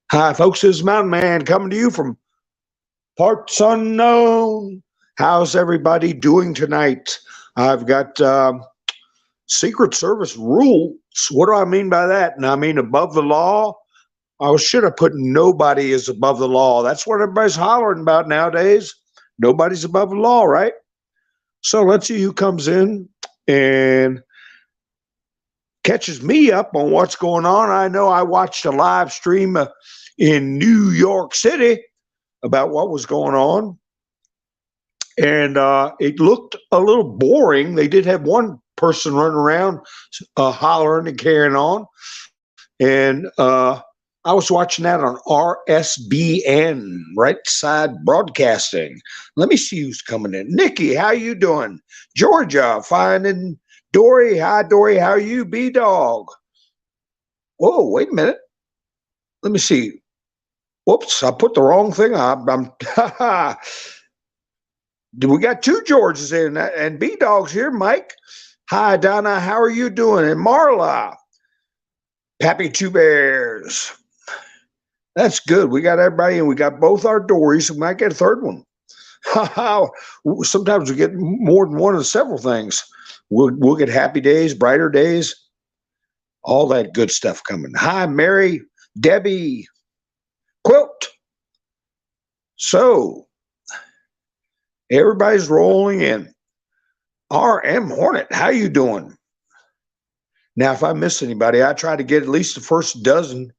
Hi, folks. This is Mountain Man coming to you from parts unknown. How's everybody doing tonight? I've got Secret Service rules. What do I mean by that? And I mean above the law. I should have put nobody is above the law. That's what everybody's hollering about nowadays. Nobody's above the law, right? So let's see who comes in and catches me up on what's going on. I know I watched a live stream in New York City about what was going on, and it looked a little boring. They did have one person running around hollering and carrying on, and I was watching that on RSBN, Right Side Broadcasting. Let me see who's coming in. Nikki, how you doing? Georgia, fine. And Dory, hi Dory, how are you? B-Dog. Whoa, wait a minute. Let me see. Whoops, I put the wrong thing up. We got two Georges in and B-Dog's here. Mike, hi Donna, how are you doing? And Marla, Pappy Two Bears. That's good. We got everybody, and we got both our Dories. We might get a third one. Sometimes we get more than one of several things. We'll get happy days, brighter days, all that good stuff coming. Hi, Mary, Debbie, Quilt. So everybody's rolling in. RM Hornet, how you doing? Now, if I miss anybody, I try to get at least the first dozen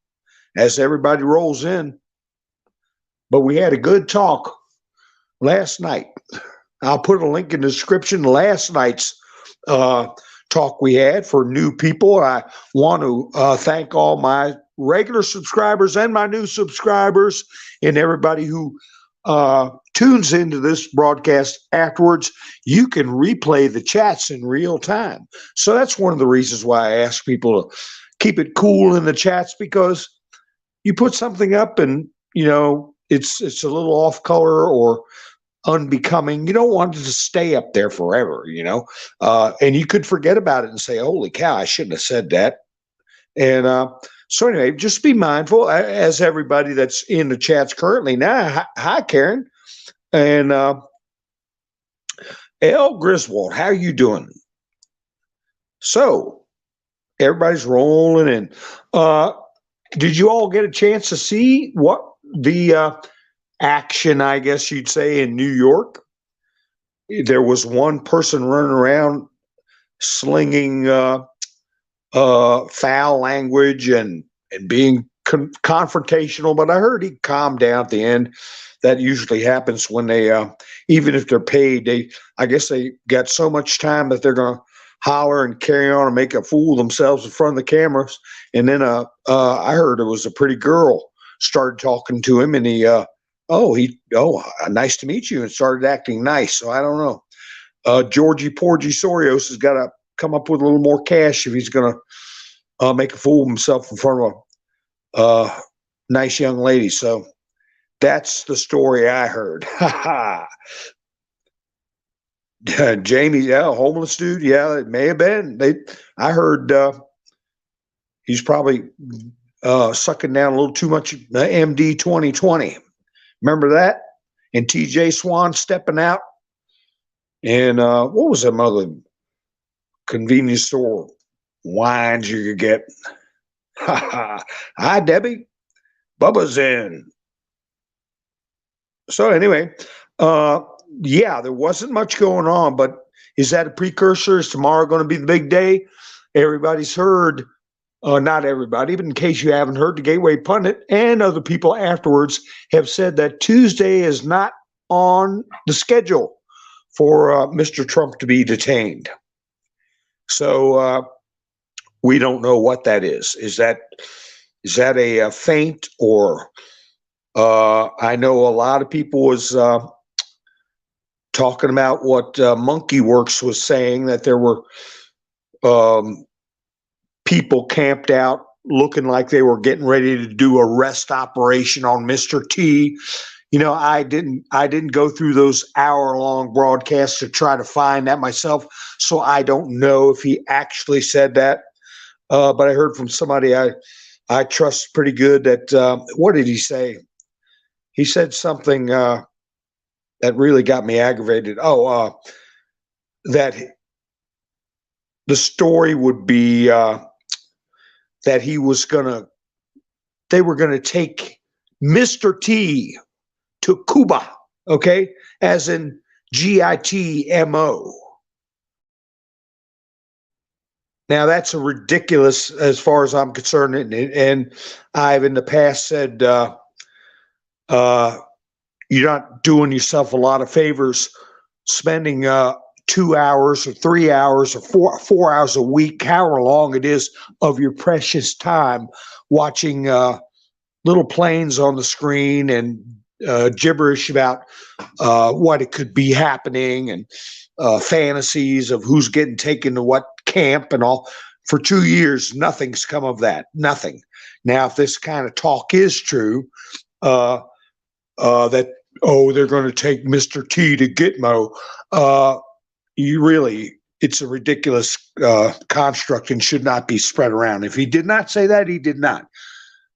as everybody rolls in. But we had a good talk last night. I'll put a link in the description. Last night's talk we had for new people. I want to thank all my regular subscribers and my new subscribers and everybody who tunes into this broadcast afterwards. You can replay the chats in real time. So that's one of the reasons why I ask people to keep it cool in the chats, because you put something up and, it's a little off color or unbecoming. You don't want it to stay up there forever, and you could forget about it and say, holy cow, I shouldn't have said that. And so anyway, just be mindful, as everybody that's in the chats currently now. Hi, Karen. And L. Griswold, how you doing? So everybody's rolling in. Did you all get a chance to see what the action, I guess you'd say, in New York? There was one person running around slinging foul language and being confrontational, but I heard he calmed down at the end. That usually happens when they, even if they're paid, I guess they got so much time that they're going to holler and carry on and make a fool of themselves in front of the cameras. And then I heard it was a pretty girl started talking to him, and he nice to meet you, and started acting nice. So I don't know. Georgie Porgy Sorios has got to come up with a little more cash if he's going to make a fool of himself in front of a nice young lady. So that's the story I heard. Jamie, yeah, homeless dude. Yeah, it may have been. I heard he's probably sucking down a little too much MD 2020. Remember that? And TJ Swan stepping out. And what was that other convenience store wines you could get? Hi, Debbie. Bubba's in. So anyway, yeah, there wasn't much going on, but is that a precursor? Is tomorrow going to be the big day? Everybody's heard, not everybody, but in case you haven't heard, the Gateway Pundit and other people afterwards have said that Tuesday is not on the schedule for Mr. Trump to be detained. So we don't know what that is. Is that a feint, or I know a lot of people was talking about what Monkey Works was saying, that there were people camped out looking like they were getting ready to do a arrest operation on Mr. T. I didn't go through those hour-long broadcasts to try to find that myself, so I don't know if he actually said that. But I heard from somebody I I trust pretty good that, what did he say? He said something that really got me aggravated. Oh, that the story would be that they were gonna take Mr. T to Cuba, okay, as in GITMO. Now that's a ridiculous, as far as I'm concerned, and I've in the past said you're not doing yourself a lot of favors spending 2 hours or 3 hours or four hours a week, however long it is, of your precious time watching little planes on the screen and gibberish about what it could be happening and fantasies of who's getting taken to what camp and all. For 2 years, nothing's come of that. Nothing. Now, if this kind of talk is true, that they're going to take Mr. T to Gitmo, it's a ridiculous construct and should not be spread around. If he did not say that, he did not.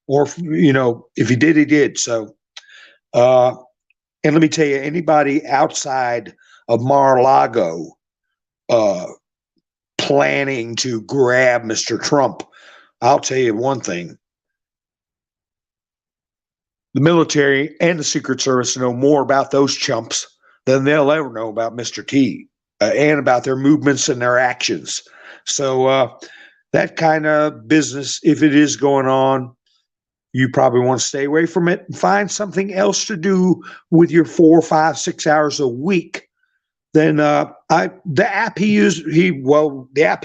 Or, if he did, he did. So, and let me tell you, anybody outside of Mar-a-Lago planning to grab Mr. Trump, I'll tell you one thing. The military and the Secret Service know more about those chumps than they'll ever know about Mr. T and about their movements and their actions. So that kind of business, if it is going on, you probably want to stay away from it and find something else to do with your 4, 5, 6 hours a week. Then the app the app he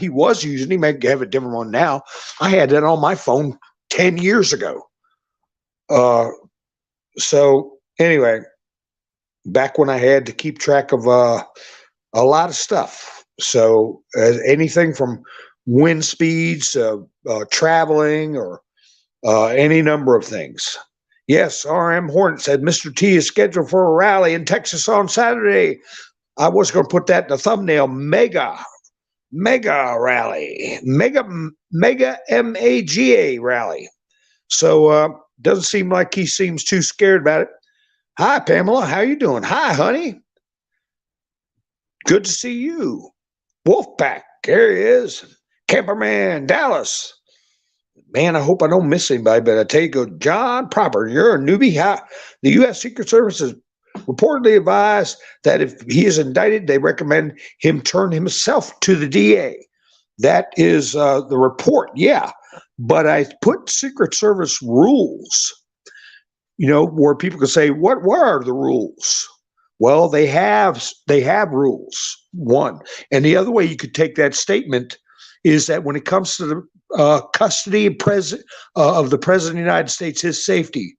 was using, he may have a different one now. I had that on my phone 10 years ago. So anyway, back when I had to keep track of a lot of stuff. So anything from wind speeds, traveling, or any number of things. Yes, RM Hornet said Mr. T is scheduled for a rally in Texas on Saturday. I was going to put that in the thumbnail. Mega rally, mega MAGA rally. So doesn't seem like he seems too scared about it. Hi, Pamela. How you doing? Hi, honey. Good to see you. Wolfpack. There he is. Camperman, Dallas. Man, I hope I don't miss anybody, but I tell you, John Proper, you're a newbie. The U.S. Secret Service has reportedly advised that if he is indicted, they recommend him turn himself to the DA. That is the report, yeah. But I put Secret Service rules, where people can say, what are the rules? Well, they have rules, one. And the other way you could take that statement is that when it comes to the custody of the President of the United States, his safety,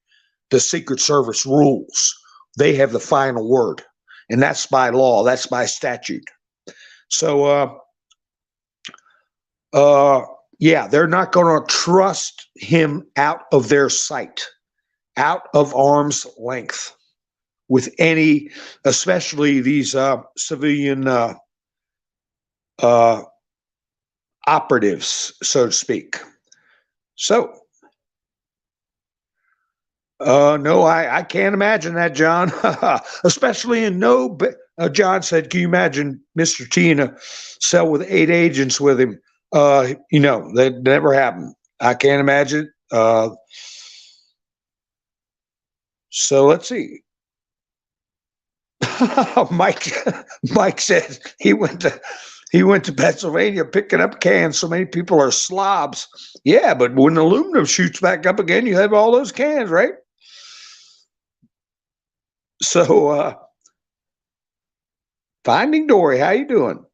the Secret Service rules. They have the final word, and that's by law. That's by statute. So, they're not going to trust him out of their sight, out of arm's length, with any, especially these civilian operatives, so to speak. So, no, I can't imagine that, John. Especially in John said, can you imagine Mr. T in a cell with 8 agents with him? That never happened. I can't imagine. So let's see. Mike said he went to Pennsylvania picking up cans. So many people are slobs. Yeah, but when aluminum shoots back up again, you have all those cans, right? So, Finding Dory, how you doing?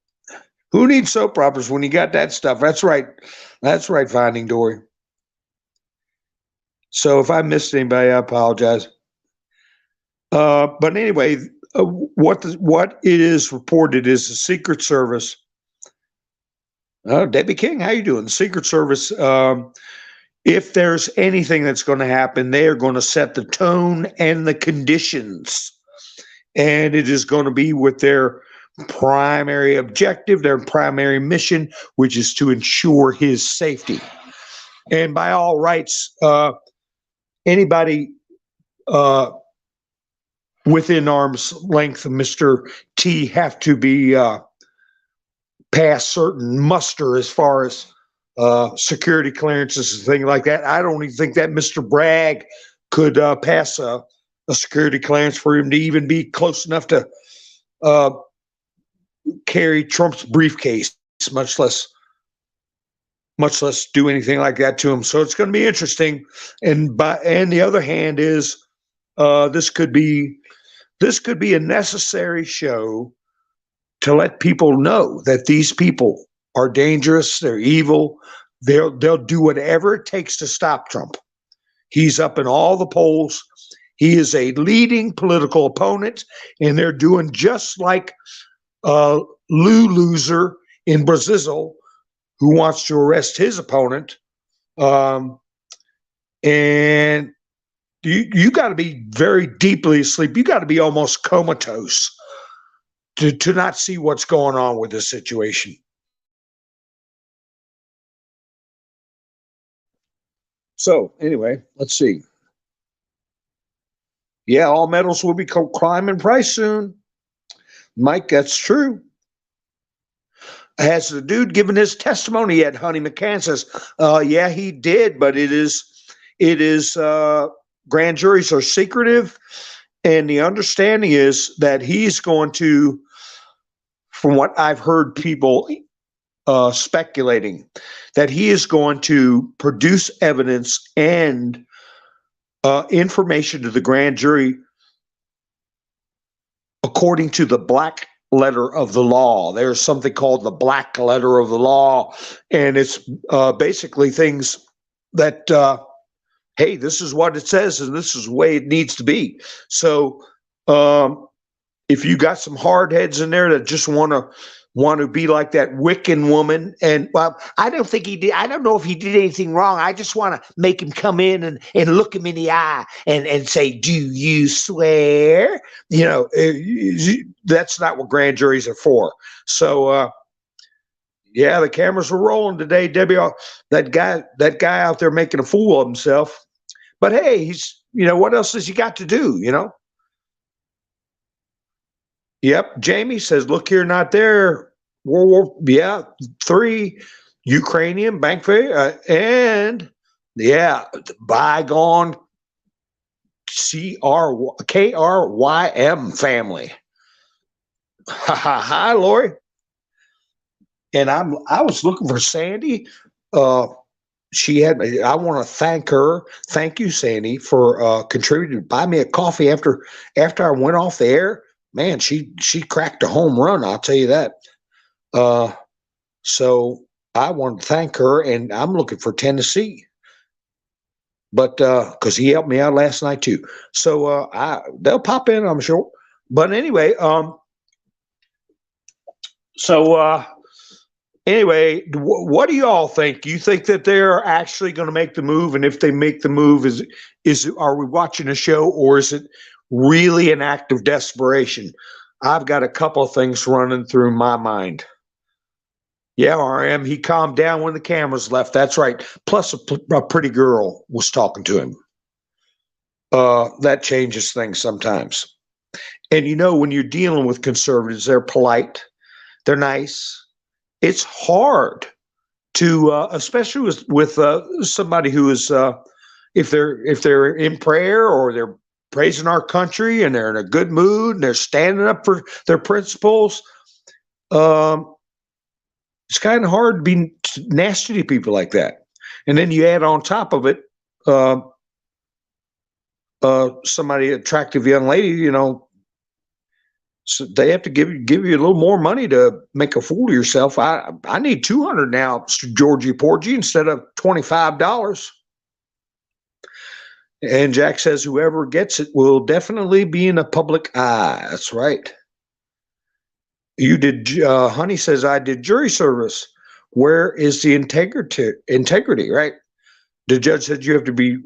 Who needs soap operas when you got that stuff? That's right. That's right, Finding Dory. So if I missed anybody, I apologize. But anyway, what it is reported is the Secret Service. Debbie King, how you doing? The Secret Service, if there's anything that's going to happen, they are going to set the tone and the conditions. And it is going to be with their primary objective, their primary mission, which is to ensure his safety. And by all rights, anybody within arm's length of Mr. T have to be past certain muster as far as security clearances and things like that. I don't even think that Mr. Bragg could pass a security clearance for him to even be close enough to carry Trump's briefcase, much less do anything like that to him. So it's going to be interesting. And the other hand is this could be a necessary show to let people know that these people are dangerous, they're evil, they'll do whatever it takes to stop Trump. He's up in all the polls. He is a leading political opponent, and they're doing just like Lou Loser in Brazil, who wants to arrest his opponent. And you got to be very deeply asleep. You got to be almost comatose to not see what's going on with this situation. So anyway, let's see. Yeah, all metals will be climbing price soon. Mike, that's true. Has the dude given his testimony yet? Honey McCann says, yeah, he did, but it is grand juries are secretive, and the understanding is that he's going to, from what I've heard people speculating, that he is going to produce evidence and information to the grand jury according to the black letter of the law. There's something called the black letter of the law, and it's basically things that, hey, this is what it says, and this is the way it needs to be. So if you got some hard heads in there that just want to be like that Wiccan woman, and well, I don't think he did. I don't know if he did anything wrong. I just want to make him come in and look him in the eye and say, "Do you swear?" You know, that's not what grand juries are for. So, yeah, the cameras were rolling today, Debbie. That guy out there making a fool of himself. But hey, what else has he got to do? Yep. Jamie says, look here, not there. World War III, Ukrainian bank failure, and bygone KRYM family. Hi, Lori. And I was looking for Sandy. She had. I want to thank her. Thank you, Sandy, for contributing to buy me a coffee after I went off the air. Man, she cracked a home run. I'll tell you that. So I want to thank her, and I'm looking for Tennessee, but because he helped me out last night too. So they'll pop in, I'm sure. But anyway, anyway, what do you all think? You think that they're actually going to make the move? And if they make the move, are we watching a show, or is it really an act of desperation? I've got a couple of things running through my mind. Yeah, RM, he calmed down when the cameras left. That's right. Plus, a pretty girl was talking to him. That changes things sometimes. And when you're dealing with conservatives, they're polite, they're nice. It's hard to, especially with somebody who is, if they're in prayer or they're praising our country and they're in a good mood and they're standing up for their principles. It's kind of hard to be nasty to people like that. And then you add on top of it, somebody attractive young lady, so they have to give you a little more money to make a fool of yourself. I need $200 now, Georgie Porgy, instead of $25. And Jack says whoever gets it will definitely be in the public eye. That's right. You did. Honey says I did jury service. Where is the integrity? Right. The judge said you have to be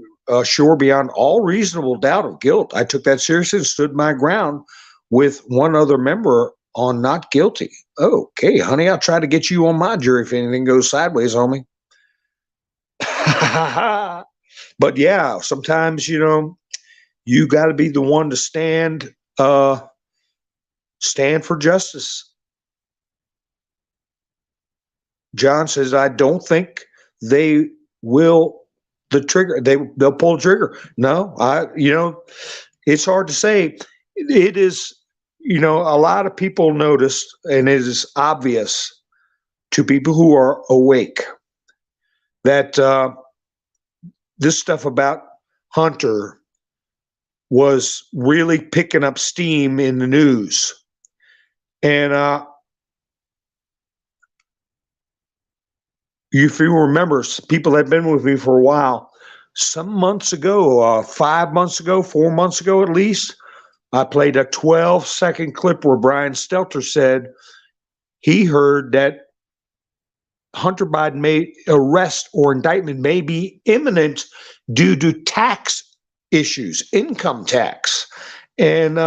sure beyond all reasonable doubt of guilt. I took that seriously and stood my ground with one other member on not guilty. Okay, honey, I'll try to get you on my jury if anything goes sideways on me. But yeah, sometimes, you got to be the one to stand for justice. John says, I don't think they will they'll pull the trigger. No, it's hard to say. It is, a lot of people noticed, and it is obvious to people who are awake that this stuff about Hunter was really picking up steam in the news. And if you remember, people that have been with me for a while, some months ago, 5 months ago, 4 months ago at least, I played a 12-second clip where Brian Stelter said he heard that Hunter Biden arrest or indictment may be imminent due to tax issues, income tax. And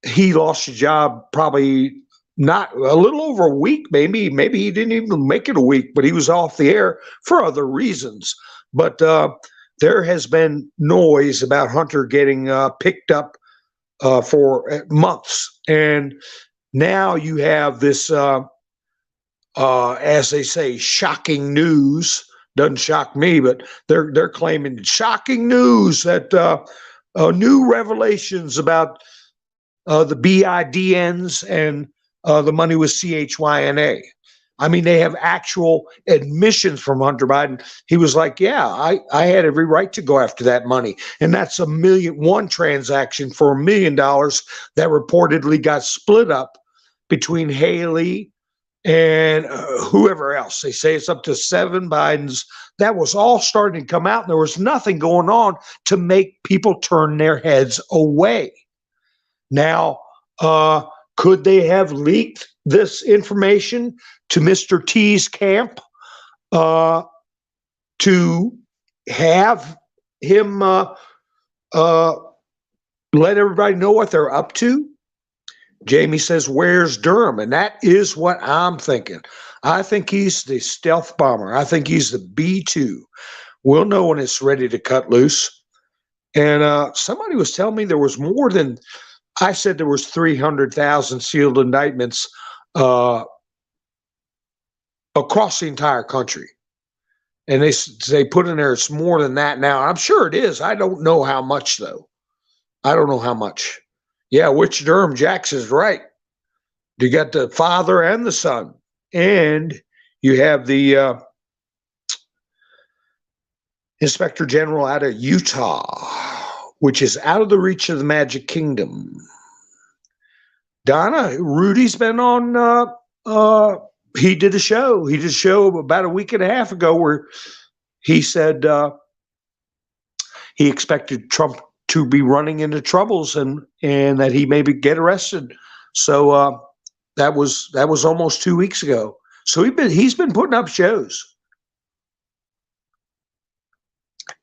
he lost his job probably not a little over a week, maybe he didn't even make it a week, but he was off the air for other reasons. But there has been noise about Hunter getting picked up for months. And now you have this, as they say, shocking news. Doesn't shock me, but they're claiming shocking news that new revelations about the BIDNs and the money with CHYNA. I mean, they have actual admissions from Hunter Biden. He was like, yeah, I had every right to go after that money. And that's one transaction for $1 million that reportedly got split up between Haley and whoever else. They say it's up to 7 Bidens. That was all starting to come out, and there was nothing going on to make people turn their heads away. Now, could they have leaked this information to Mr. T's camp to have him let everybody know what they're up to? Jamie says, where's Durham? And that is what I'm thinking. I think he's the stealth bomber. I think he's the B-2. We'll know when it's ready to cut loose. And somebody was telling me there was more than, I said there was 300,000 sealed indictments across the entire country. And they put in there it's more than that now. I'm sure it is. I don't know how much, though. I don't know how much. Yeah, which Durham Jackson's right. You got the father and the son. And you have the Inspector General out of Utah, which is out of the reach of the Magic Kingdom. Donna, Rudy's been on, he did a show. He did a show about a week and a half ago where he said he expected Trump to be running into troubles and that he maybe get arrested. So that was almost 2 weeks ago. So he's been putting up shows.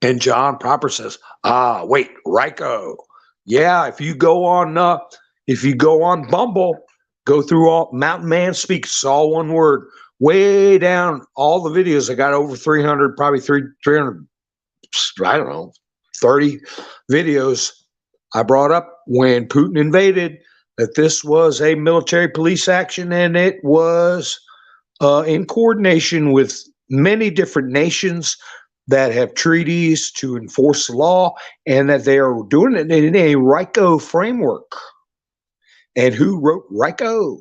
And John Proper says, wait, Ryko. Yeah, if you go on Bumble, go through all Mountain Man Speaks, it's all one word. Way down all the videos, I got over 300, probably 300, I don't know, 30 videos I brought up when Putin invaded, that this was a military police action, and it was in coordination with many different nations that have treaties to enforce the law, and that they are doing it in a RICO framework. And who wrote RICO?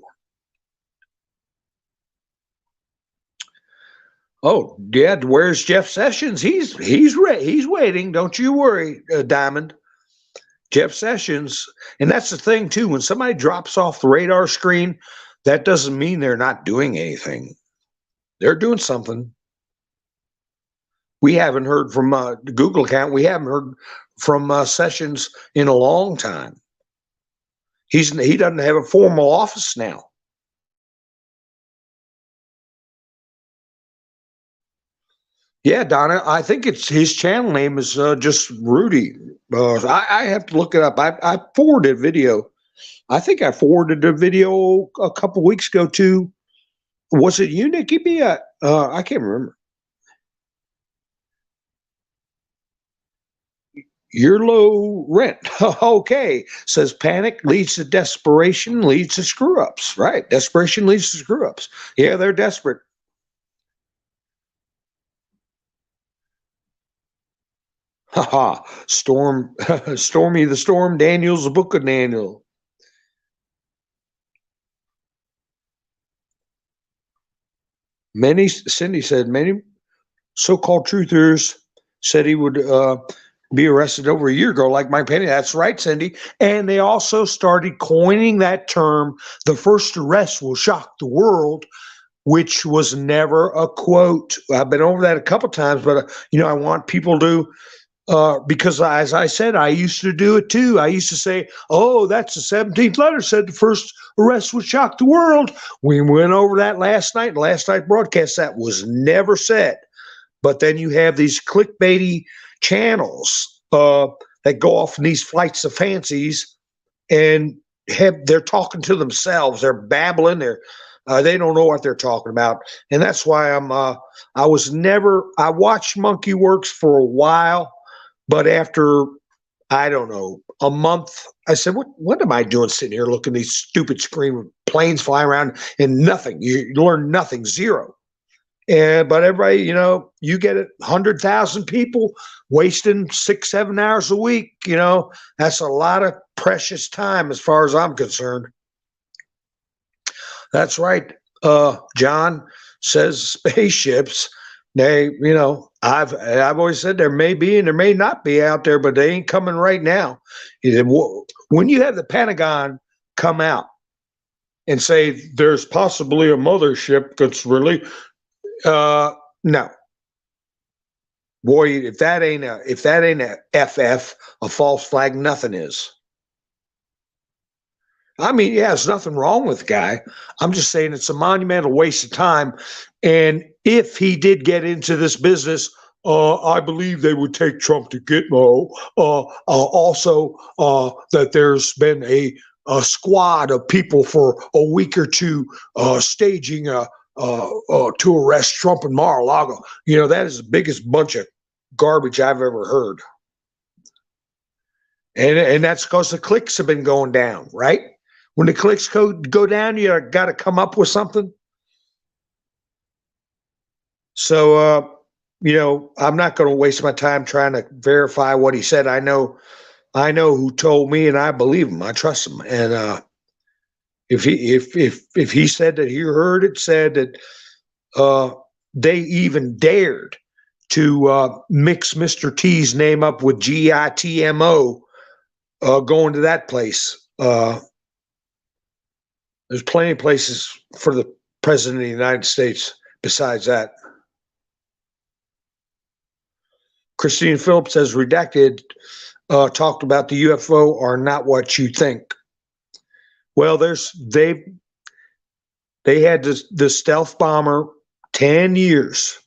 Oh, yeah, where's Jeff Sessions? He's waiting. Don't you worry, Diamond. Jeff Sessions, and that's the thing too. When somebody drops off the radar screen, that doesn't mean they're not doing anything. They're doing something. We haven't heard from the Google account. We haven't heard from Sessions in a long time. He doesn't have a formal office now. Yeah, Donna, I think it's his channel name is just Rudy. I have to look it up. I forwarded a video. I think I forwarded a video a couple weeks ago to, was it you, Nikki B? I can't remember. You're low rent. Okay. Says panic leads to desperation, leads to screw ups. Right. Desperation leads to screw ups. Yeah, they're desperate. Haha. Storm, Stormy the Storm, Daniel's the Book of Daniel. Cindy said, many so called truthers said he would be arrested over a year ago, like Mike Penny. That's right, Cindy. And they also started coining that term, the first arrest will shock the world, which was never a quote. I've been over that a couple times, but I want people to, because as I said, I used to do it too. I used to say, oh, that's the 17th letter said the first arrest would shock the world. We went over that last night. Last night broadcast, that was never said. But then you have these clickbaity channels that go off in these flights of fancies and they're talking to themselves. They're babbling. They don't know what they're talking about. And that's why I watched Monkey Works for a while, but after, I don't know, a month, I said, what am I doing sitting here looking at these stupid screen planes flying around and nothing? You learn nothing, zero. But everybody, you get 100,000 people wasting 6-7 hours a week. That's a lot of precious time as far as I'm concerned. That's right. John says spaceships. They, I've always said there may be and there may not be out there, but they ain't coming right now. When you have the Pentagon come out and say there's possibly a mothership that's really no. Boy, if that ain't a FF, a false flag, nothing is. I mean, yeah, there's nothing wrong with the guy. I'm just saying it's a monumental waste of time. And if he did get into this business, I believe they would take Trump to Gitmo. Also, that there's been a squad of people for a week or two staging to arrest Trump in Mar-a-Lago. That is the biggest bunch of garbage I've ever heard. And that's because the clicks have been going down, right? When the clicks go down, you got to come up with something. So, I'm not going to waste my time trying to verify what he said. I know who told me, and I believe him. I trust him. And if he said that he heard it, said that they even dared to mix Mr. T's name up with GITMO, going to that place. There's plenty of places for the president of the United States besides that. Christine Phillips says redacted talked about the UFO are not what you think. Well, they had the stealth bomber 10 years.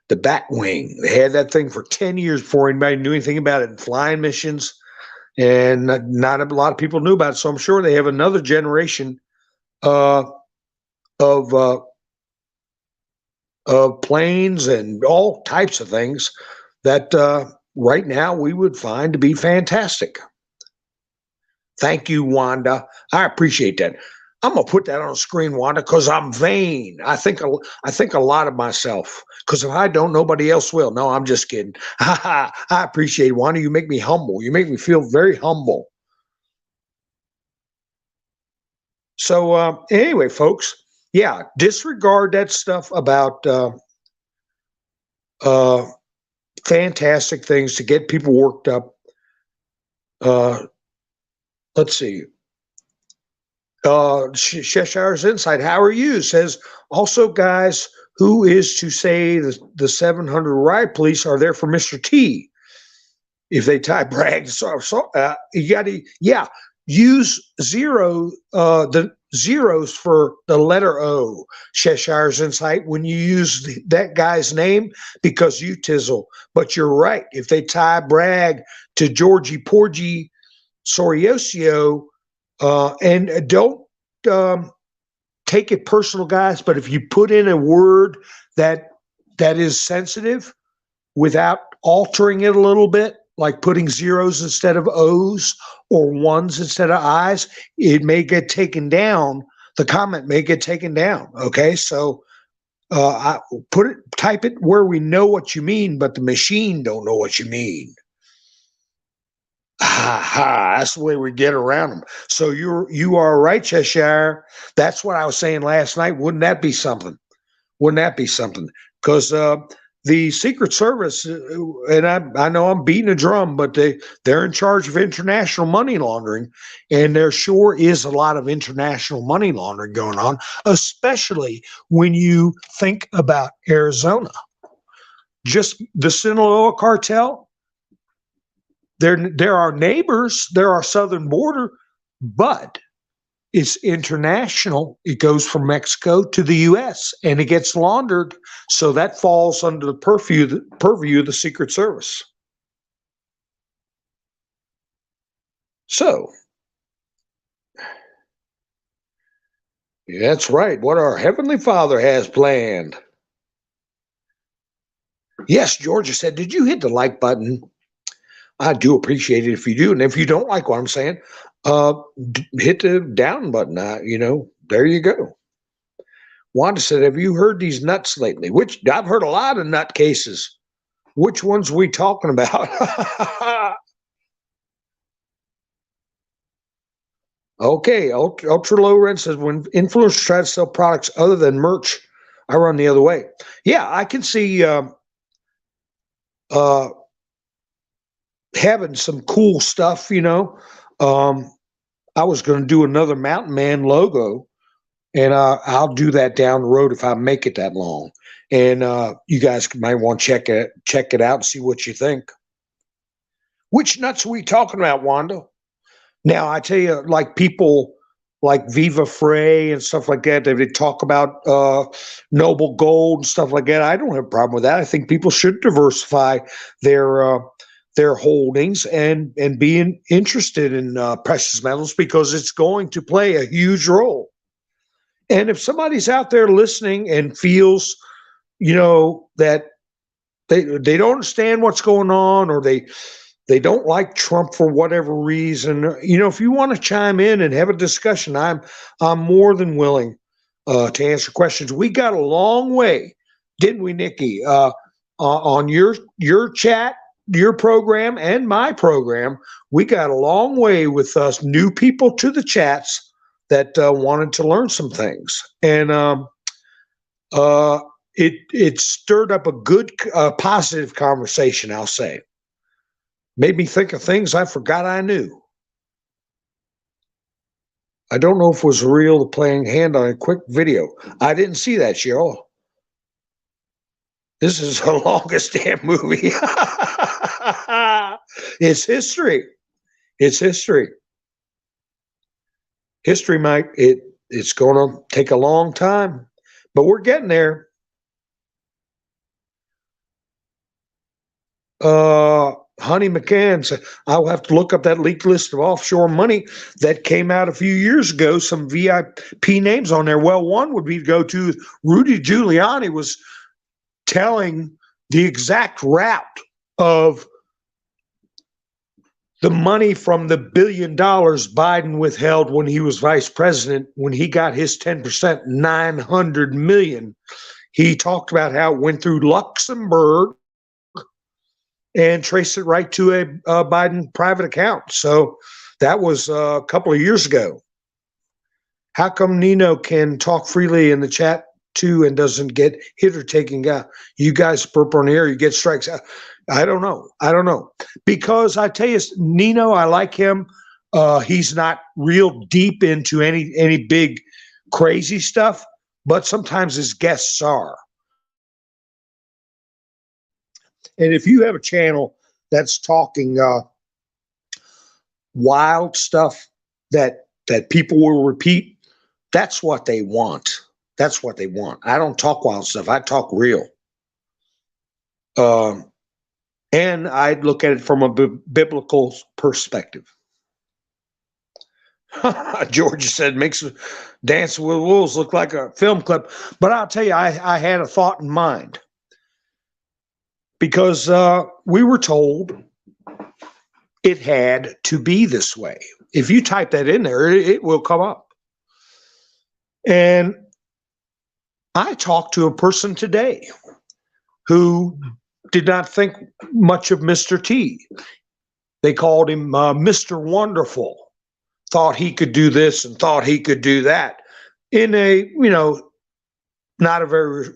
The Batwing. They had that thing for 10 years before anybody knew anything about it in flying missions. And not a lot of people knew about it. So I'm sure they have another generation of planes and all types of things that right now we would find to be fantastic. Thank you, Wanda. I appreciate that. I'm gonna put that on the screen, Wanda, because I'm vain. I think a lot of myself. Because if I don't, nobody else will. No, I'm just kidding. I appreciate it, Wanda. You make me humble. You make me feel very humble. So anyway, folks, yeah, disregard that stuff about fantastic things to get people worked up. Let's see. Cheshire's Insight, how are you? Says, also, guys, who is to say the 700 riot police are there for Mr. T? If they tie Bragg, you got to, use the zeros for the letter O, Cheshire's Insight, when you use that guy's name, because you tizzle. But you're right. If they tie Bragg to Georgie Porgy Soriosio, and don't take it personal, guys, but if you put in a word that is sensitive without altering it a little bit, like putting zeros instead of O's or ones instead of I's, it may get taken down. The comment may get taken down. Okay, so I type it where we know what you mean, but the machine don't know what you mean. Ha, that's the way we get around them. So you are right, Cheshire. That's what I was saying last night. Wouldn't that be something? Wouldn't that be something? Because the Secret Service, and I know I'm beating a drum, but they're in charge of international money laundering, and there sure is a lot of international money laundering going on, especially when you think about Arizona. Just the Sinaloa cartel. There are neighbors, there are southern border, but it's international. It goes from Mexico to the U.S. and it gets laundered. So that falls under the purview of the Secret Service. So, that's right. What our Heavenly Father has planned. Yes, Georgia said, did you hit the like button? I do appreciate it if you do. And if you don't like what I'm saying, hit the down button. There you go. Wanda said, have you heard these nuts lately? Which I've heard a lot of nut cases. Which ones we talking about? Okay, Ultra Low Rent says, when influencers try to sell products other than merch, I run the other way. Yeah, I can see having some cool stuff, I was going to do another Mountain Man logo, and I'll do that down the road if I make it that long. And you guys might want to check it out and see what you think. Which nuts are we talking about, Wanda? Now, I tell you, like people like Viva Frey and stuff like that, they talk about Noble Gold and stuff like that. I don't have a problem with that. I think people should diversify their holdings and being interested in precious metals, because it's going to play a huge role. And if somebody's out there listening and feels, that they don't understand what's going on, or they don't like Trump for whatever reason, if you want to chime in and have a discussion, I'm more than willing to answer questions. We got a long way, didn't we, Nikki? On your chat, your program, and my program, we got a long way with us new people to the chats that wanted to learn some things, and it stirred up a good, positive conversation. I'll say, made me think of things I forgot I knew. I don't know if it was real, playing hand on a quick video. I didn't see that, Cheryl. This is the longest damn movie. It's history. It's history. History, Mike. It's going to take a long time, but we're getting there. Honey McCann said, I'll have to look up that leaked list of offshore money that came out a few years ago. Some VIP names on there. Well, one would be to go to Rudy Giuliani was telling the exact route of the money from the $1 billion Biden withheld when he was vice president, when he got his 10%, $900 million. He talked about how it went through Luxembourg and traced it right to a Biden private account. So that was a couple of years ago. How come Nino can talk freely in the chat too and doesn't get hit or taken out? You guys burp on the air, you get strikes. I don't know. Because I tell you, Nino, I like him. He's not real deep into any big crazy stuff, but sometimes his guests are. And if you have a channel that's talking wild stuff that people will repeat, that's what they want. That's what they want. I don't talk wild stuff. I talk real. And I look at it from a biblical perspective. Georgia said, makes Dancing with Wolves look like a film clip. But I'll tell you, I had a thought in mind. Because we were told it had to be this way. If you type that in there, it will come up. And I talked to a person today who did not think much of Mr. T. They called him Mr. Wonderful, thought he could do this and thought he could do that in a, not a very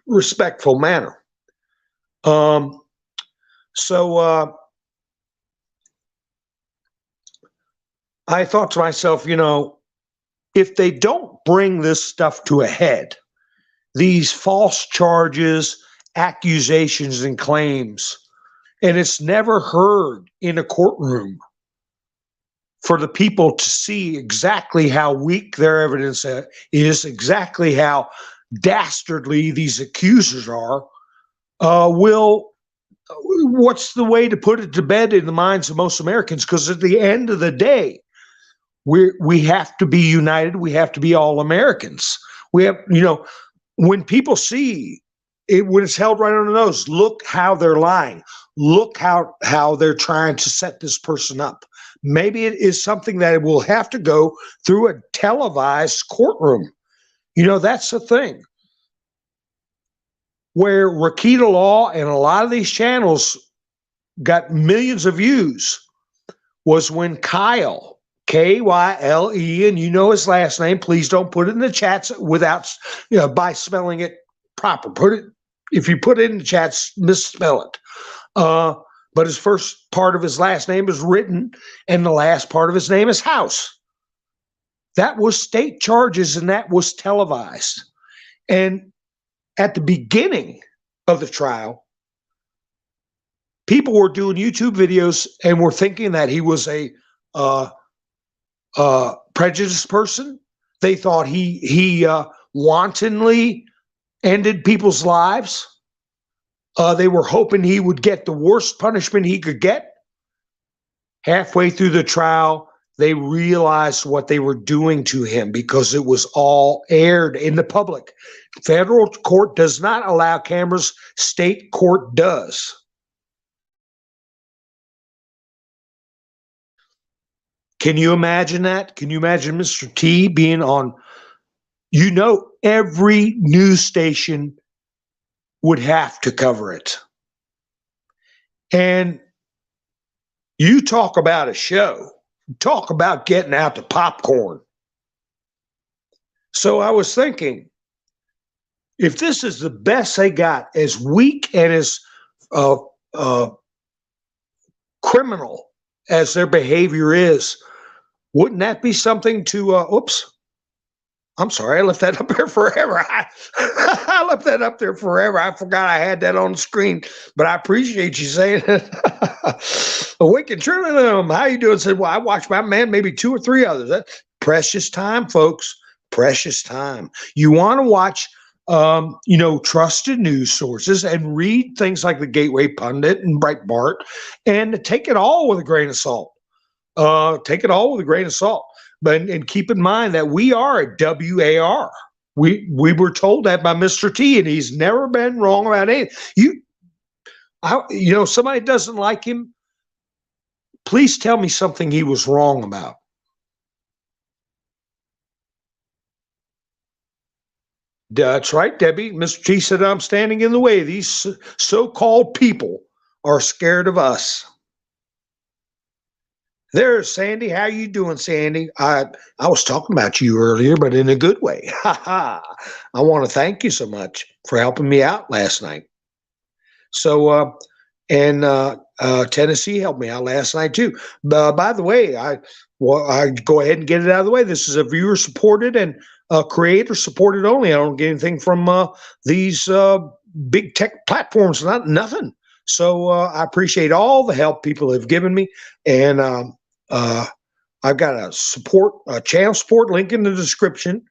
respectful manner. So I thought to myself, if they don't bring this stuff to a head, these false charges, accusations, and claims, and it's never heard in a courtroom for the people to see exactly how weak their evidence is, exactly how dastardly these accusers are, what's the way to put it to bed in the minds of most Americans? Because at the end of the day, we have to be united. We have to be all Americans. We have, when people see it, when it's held right on the nose, look how they're lying. Look how they're trying to set this person up. Maybe it is something that will have to go through a televised courtroom. That's the thing. Where Rakita Law and a lot of these channels got millions of views was when Kyle, Kyle, and his last name. Please don't put it in the chats without, by spelling it proper. If you put it in the chats, misspell it. But his first part of his last name is Written, and the last part of his name is House. That was state charges, and that was televised. And at the beginning of the trial, people were doing YouTube videos and were thinking that he was a prejudiced person. They thought he wantonly ended people's lives. They were hoping he would get the worst punishment he could get. Halfway through the trial, they realized what they were doing to him because it was all aired in the public. Federal court does not allow cameras. State court does. Can you imagine that? Can you imagine Mr. T being on, every news station would have to cover it. And you talk about a show, talk about getting out the popcorn. So I was thinking, if this is the best they got, as weak and as criminal as their behavior is, wouldn't that be something to, oops, I'm sorry, I left that up there forever. I left that up there forever. I forgot I had that on the screen, but I appreciate you saying it. Awaken Trillium, how you doing? Said, well, I watched my man, maybe 2 or 3 others. That's precious time, folks. Precious time. You want to watch, trusted news sources and read things like the Gateway Pundit and Breitbart and take it all with a grain of salt. Take it all with a grain of salt. And keep in mind that we are a WAR. We were told that by Mr. T, and he's never been wrong about anything. Somebody doesn't like him, please tell me something he was wrong about. That's right, Debbie. Mr. T said, I'm standing in the way. These so-called people are scared of us. There's Sandy. How you doing, Sandy? I was talking about you earlier, but in a good way. I want to thank you so much for helping me out last night. So, Tennessee helped me out last night too. By the way, I go ahead and get it out of the way. This is a viewer supported and creator supported only. I don't get anything from these big tech platforms. Nothing. So I appreciate all the help people have given me, and I've got a channel support link in the description,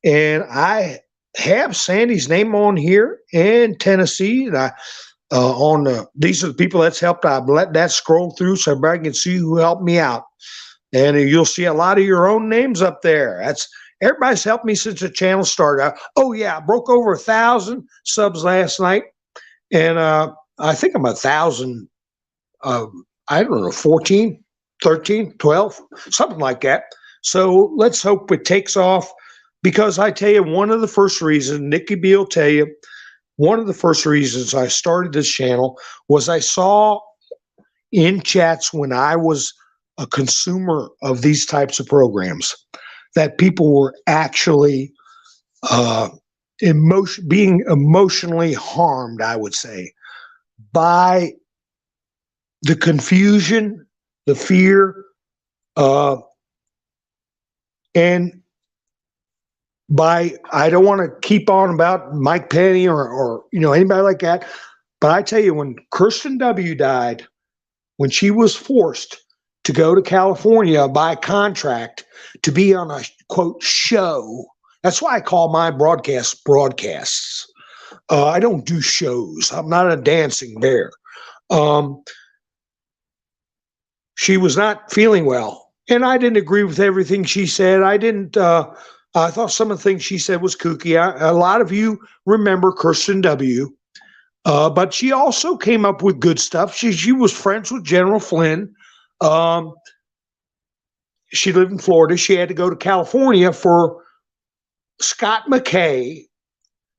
and I have Sandy's name on here in Tennessee. And these are the people that's helped. I've let that scroll through so everybody can see who helped me out, and you'll see a lot of your own names up there. Everybody's helped me since the channel started. I broke over 1,000 subs last night, and I think I'm 1,000 I don't know, 14, 13, 12, something like that. So let's hope it takes off, because I tell you, one of the first reasons, Nikki B will tell you, one of the first reasons I started this channel was I saw in chats when I was a consumer of these types of programs that people were actually being emotionally harmed, I would say, by the confusion, the fear, and by, I don't want to keep on about Mike Penny or anybody like that, but I tell you, when Kirsten W. died, when she was forced to go to California by contract to be on a quote show, that's why I call my broadcasts. I don't do shows. I'm not a dancing bear. She was not feeling well, and I didn't agree with everything she said. I thought some of the things she said was kooky. A lot of you remember Kirsten W., but she also came up with good stuff. She was friends with General Flynn. She lived in Florida. She had to go to California for Scott McKay,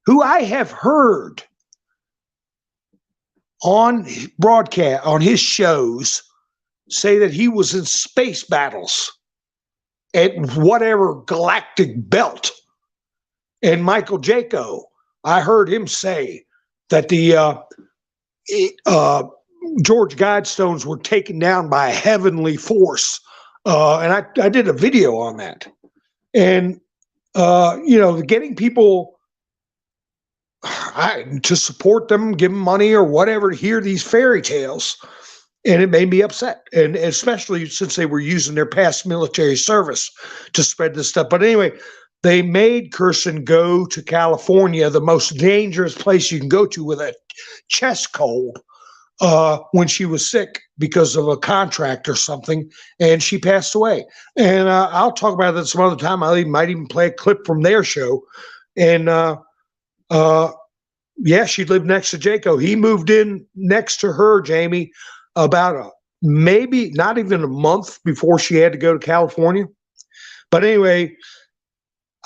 who I have heard on broadcast, on his shows, say that he was in space battles at whatever galactic belt. And Michael Jaco, I heard him say that the George Guidestones were taken down by a heavenly force. And I did a video on that. And, getting people to support them, give them money or whatever to hear these fairy tales. And it made me upset. And especially since they were using their past military service to spread this stuff. But anyway, they made Kirsten go to California, the most dangerous place you can go to with a chest cold, when she was sick because of a contract or something, and she passed away. And I'll talk about that some other time. I might even play a clip from their show. And yeah, she lived next to Jaco. He moved in next to her, Jamie, about maybe not even a month before she had to go to California. But anyway,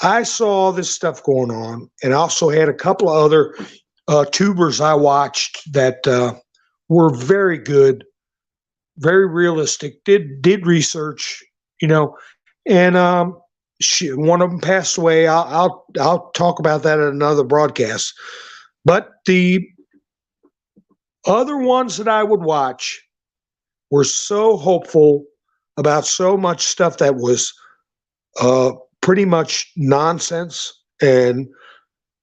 I saw this stuff going on, and I also had a couple of other tubers I watched that were very good, very realistic, did research, and one of them passed away. I'll talk about that in another broadcast. But the other ones that I would watch were so hopeful about so much stuff that was pretty much nonsense and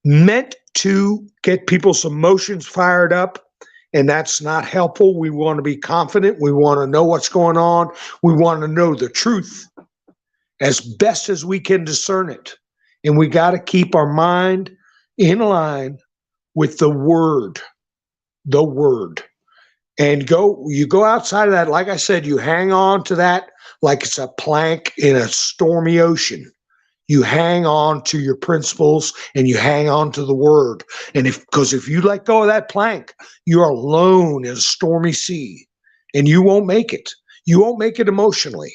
meant to get people's emotions fired up. And that's not helpful. We want to be confident. We want to know what's going on. We want to know the truth as best as we can discern it. And we got to keep our mind in line with the word. And you go outside of that, like I said, you hang on to that like it's a plank in a stormy ocean. You hang on to your principles and you hang on to the word. And because if you let go of that plank, you're alone in a stormy sea and you won't make it. You won't make it emotionally.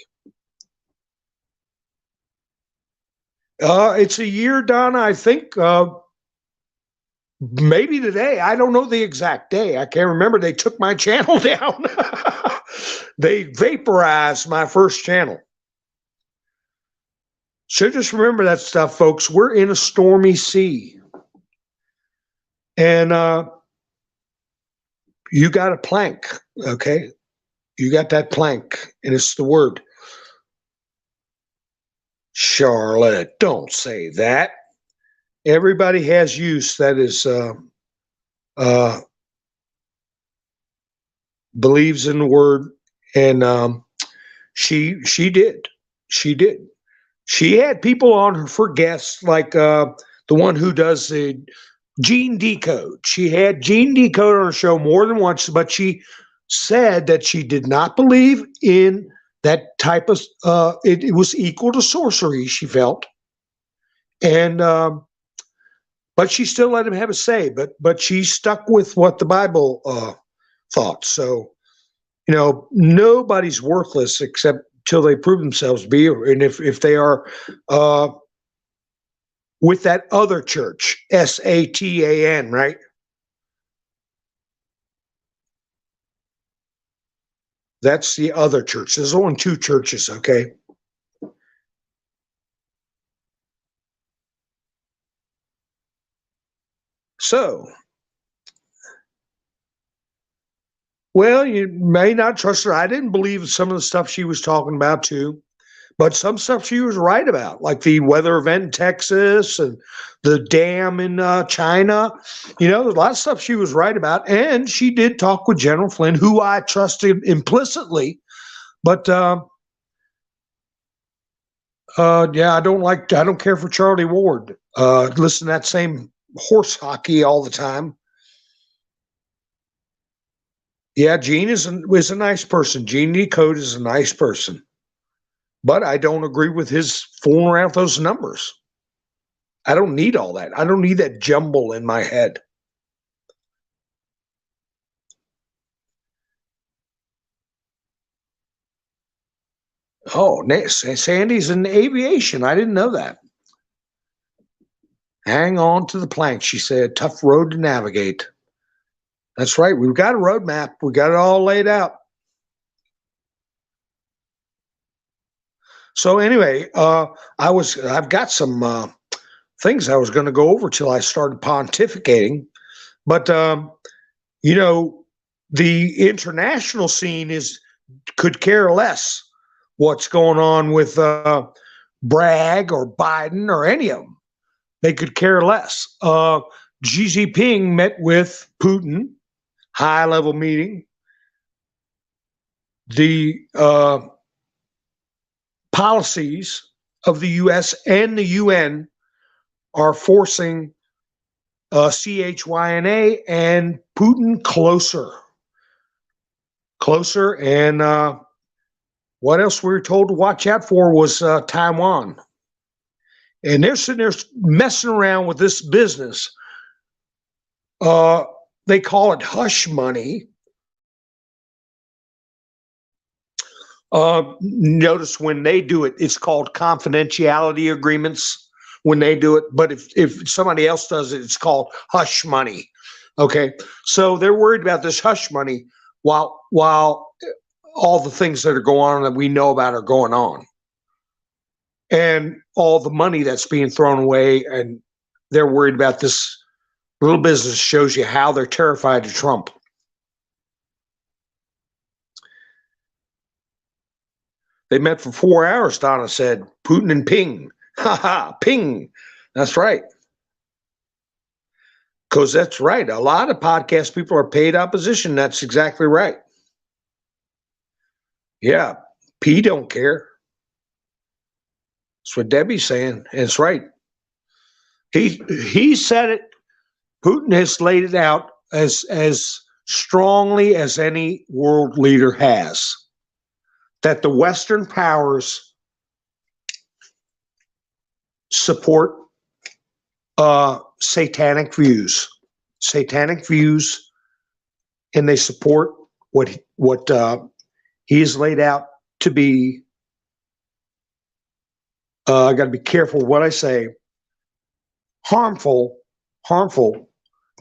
It's a year, Donna, I think, maybe today. I don't know the exact day. I can't remember. They took my channel down. They vaporized my first channel. So just remember that stuff, folks. We're in a stormy sea. And you got a plank, okay? You got that plank, and it's the word. Charlotte, don't say that. Everybody has use that is believes in the word, and she did. She had people on her for guests, like the one who does the Gene Decode. She had Gene Decode on her show more than once, but she said that she did not believe in that type of it was equal to sorcery, she felt. And but she still let him have a say, but she stuck with what the Bible thought. So nobody's worthless except till they prove themselves to be, and if they are with that other church, Satan, right? That's the other church. There's only two churches, okay? So, well, you may not trust her. I didn't believe some of the stuff she was talking about too, but some stuff she was right about, like the weather event in Texas and the dam in China. There's a lot of stuff she was right about, and she did talk with General Flynn, who I trusted implicitly. But yeah, I don't care for Charlie Ward. Listen to that same horse hockey all the time. Yeah, Gene is a nice person. Gene Decode is a nice person. But I don't agree with his fooling around with those numbers. I don't need all that. I don't need that jumble in my head. Oh, Sandy's in aviation. I didn't know that. Hang on to the plank, she said. Tough road to navigate. That's right. We've got a roadmap. We got it all laid out. So anyway, I've got some things I was going to go over till I started pontificating, but the international scene could care less what's going on with Bragg or Biden or any of them. They could care less. Xi Jinping met with Putin, high-level meeting. The policies of the U.S. and the UN are forcing CHYNA and Putin closer. And what else we were told to watch out for was Taiwan. And they're sitting there messing around with this business. They call it hush money. Notice when they do it, it's called confidentiality agreements when they do it. But if somebody else does it, it's called hush money. Okay. So they're worried about this hush money while all the things that are going on that we know about are going on. And all the money that's being thrown away, and they're worried about this little business. Shows you how they're terrified of Trump. They met for 4 hours, Donna said. Putin and Ping. Ha ha, Ping. That's right. Because that's right. A lot of podcast people are paid opposition. That's exactly right. Yeah, P don't care. That's what Debbie's saying. And it's right. He said it. Putin has laid it out as strongly as any world leader has. That the Western powers support satanic views, and they support what he's laid out to be. I got to be careful what I say. Harmful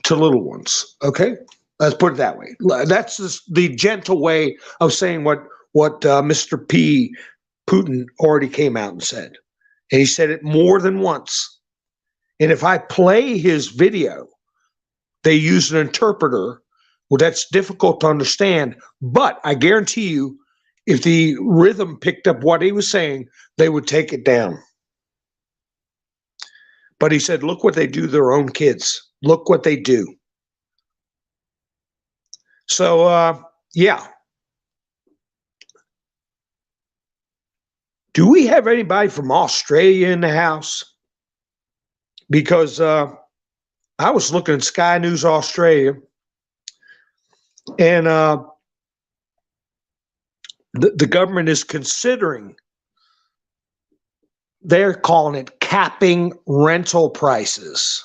to little ones. Okay, let's put it that way. That's the gentle way of saying what Mr. Putin already came out and said. And he said it more than once. And if I play his video, they use an interpreter. Well, that's difficult to understand. But I guarantee you, if the rhythm picked up what he was saying, they would take it down. But he said, look what they do to their own kids. Look what they do. So, yeah. Do we have anybody from Australia in the house? Because I was looking at Sky News Australia, and the government is considering, they're calling it capping rental prices.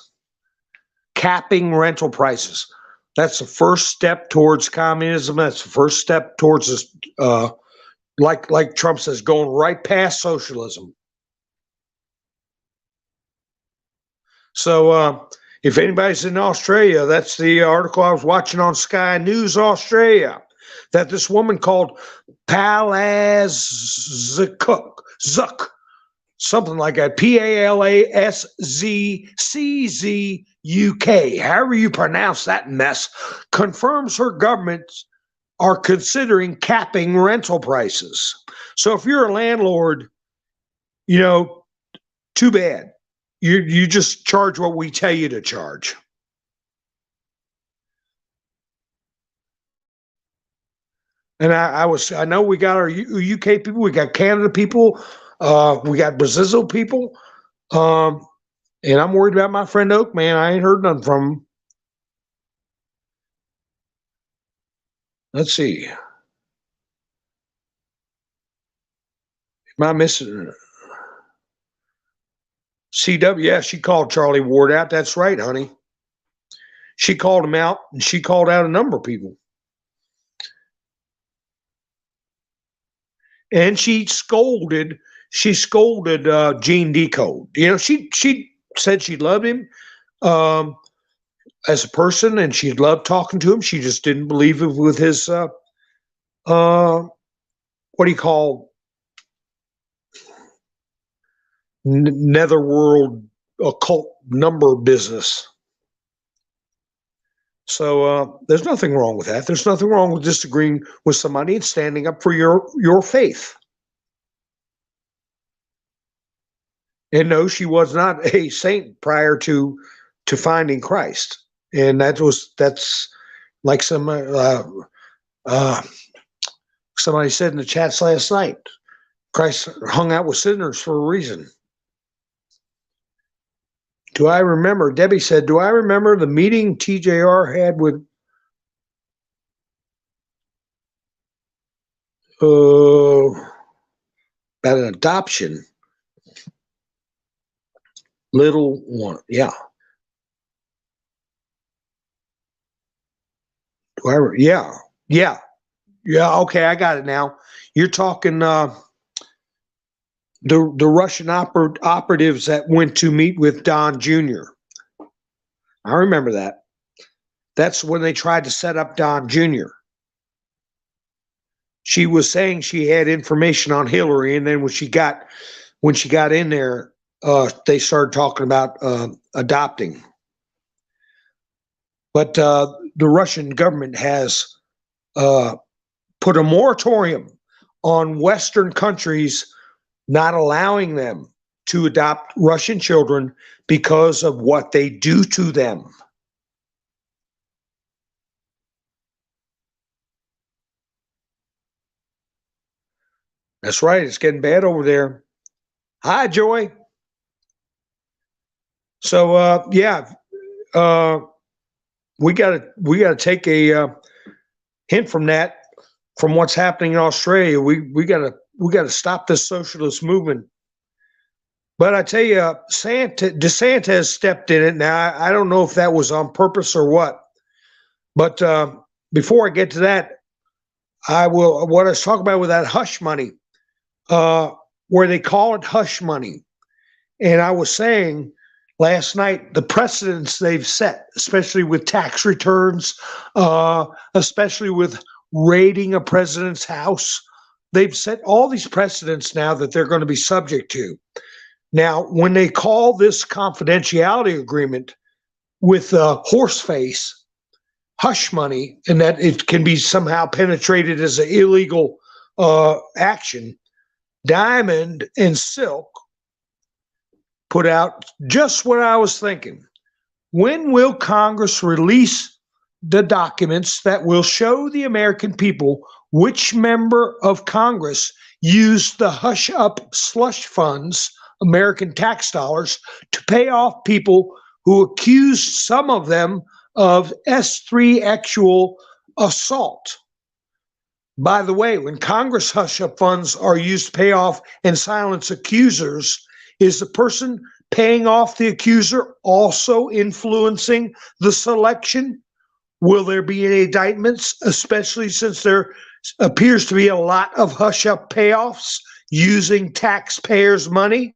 Capping rental prices. That's the first step towards communism. That's the first step towards this, like Trump says, going right past socialism. So if anybody's in Australia, that's the article I was watching on Sky News Australia, that this woman called Palazczuk, something like that, Palaszczuk, however you pronounce that mess, confirms her governments are considering capping rental prices. So if you're a landlord, too bad. You just charge what we tell you to charge. And I know we got our UK people, we got Canada people, we got Brazil people, and I'm worried about my friend Oak, man. I ain't heard nothing from him. Let's see. Am I missing? CW, yeah, she called Charlie Ward out. That's right, honey. She called him out, and she called out a number of people. And she scolded Gene Decode. She said she loved him as a person, and she loved talking to him. She just didn't believe it with his what do you call netherworld occult number business. So there's nothing wrong with that. There's nothing wrong with disagreeing with somebody and standing up for your faith. And no, she was not a saint prior to finding Christ. And that's like somebody said in the chats last night. Christ hung out with sinners for a reason. Do I remember? Debbie said, do I remember the meeting TJR had with about an adoption? Little one, yeah. Yeah. Okay, I got it now. You're talking the Russian operatives that went to meet with Don Jr. I remember that. That's when they tried to set up Don Jr. She was saying she had information on Hillary, and then when she got in there, they started talking about adopting. But the Russian government has put a moratorium on Western countries not allowing them to adopt Russian children because of what they do to them. That's right. It's getting bad over there. Hi, Joy. So we gotta take a hint from that, from what's happening in Australia. We gotta stop this socialist movement. But I tell you, DeSantis stepped in it. Now I don't know if that was on purpose or what. But before I get to that, I want to talk about with that hush money, where they call it hush money. And I was saying last night, the precedents they've set, especially with tax returns, especially with raiding a president's house, they've set all these precedents now that they're going to be subject to. Now, when they call this confidentiality agreement with horseface hush money, and that it can be somehow penetrated as an illegal action, Diamond and Silk put out just what I was thinking. When will Congress release the documents that will show the American people which member of Congress used the hush up slush funds, American tax dollars, to pay off people who accused some of them of S3 actual assault? By the way, when Congress hush up funds are used to pay off and silence accusers, is the person paying off the accuser also influencing the selection? Will there be any indictments, especially since there appears to be a lot of hush-up payoffs using taxpayers' money?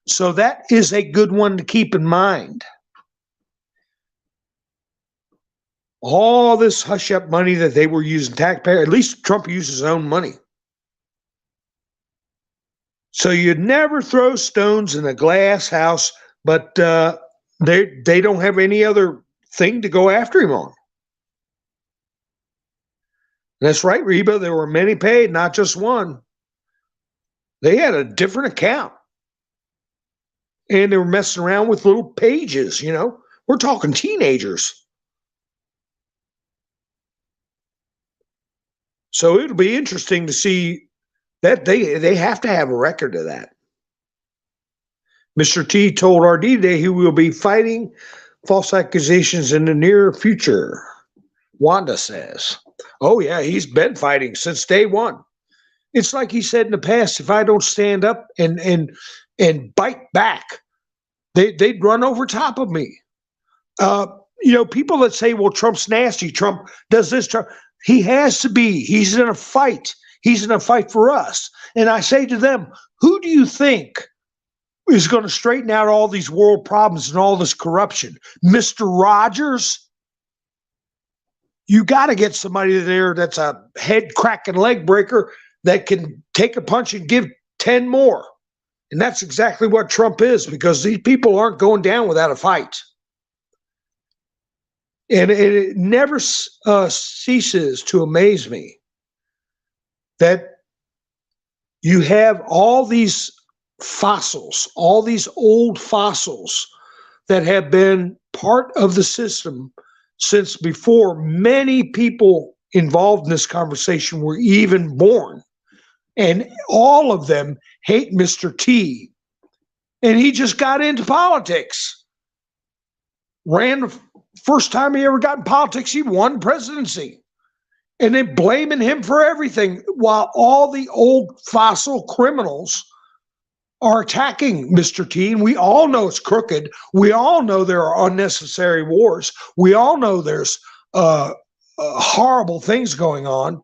So that is a good one to keep in mind. All this hush-up money that they were using taxpayer, at least Trump used his own money. So you'd never throw stones in a glass house, but they don't have any other thing to go after him on. That's right, Reba. There were many paid, not just one. They had a different account. And they were messing around with little pages, you know. We're talking teenagers. So it'll be interesting to see that they have to have a record of that. Mr. T told RD today he will be fighting false accusations in the near future. Wanda says, oh yeah, he's been fighting since day one. It's like he said in the past, if I don't stand up and bite back, they'd run over top of me. You know, people that say, well, Trump's nasty, Trump does this, Trump, he has to be. He's in a fight. He's in a fight for us. And I say to them, who do you think is going to straighten out all these world problems and all this corruption? Mr. Rogers? You got to get somebody there that's a head cracking leg breaker that can take a punch and give 10 more. And that's exactly what Trump is, because these people aren't going down without a fight. And it never ceases to amaze me that you have all these fossils, all these old fossils that have been part of the system since before many people involved in this conversation were even born. And all of them hate Mr. T. And he just got into politics. Ran the first time he ever got in politics, he won presidency. And then blaming him for everything, while all the old fossil criminals are attacking Mr. T. And we all know it's crooked. We all know there are unnecessary wars. We all know there's horrible things going on.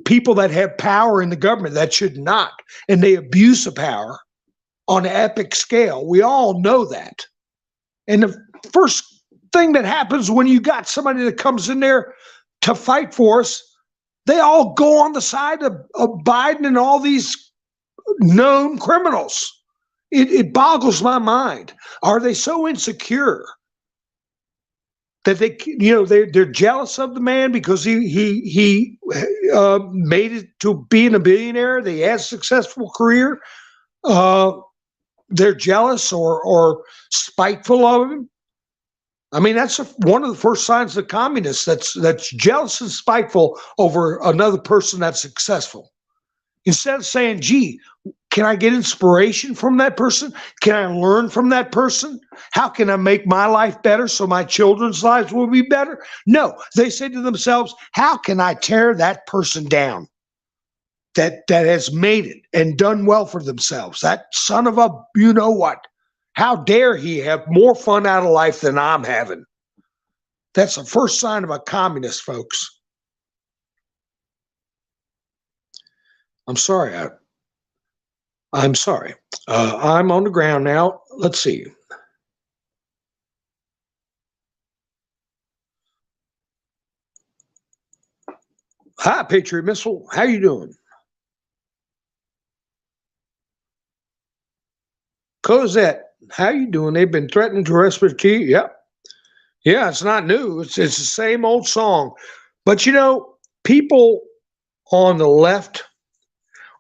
People that have power in the government that should not, and they abuse the power on an epic scale. We all know that. And the first thing that happens when you got somebody that comes in there to fight for us, they all go on the side of Biden and all these known criminals. It boggles my mind. Are they so insecure that they, you know, they're jealous of the man because he made it to being a billionaire? They had a successful career. They're jealous or spiteful of him. I mean, that's one of the first signs of communists. That's jealous and spiteful over another person that's successful. Instead of saying, gee, can I get inspiration from that person? Can I learn from that person? How can I make my life better so my children's lives will be better? No, they say to themselves, how can I tear that person down that has made it and done well for themselves? That son of a you know what? How dare he have more fun out of life than I'm having? That's the first sign of a communist, folks. I'm sorry. I'm sorry. I'm on the ground now. Let's see. Hi, Patriot Missile. How you doing? Cosette, how you doing? They've been threatening to arrest Mr. T. Yep. Yeah, it's not new. It's the same old song. But, you know, people on the left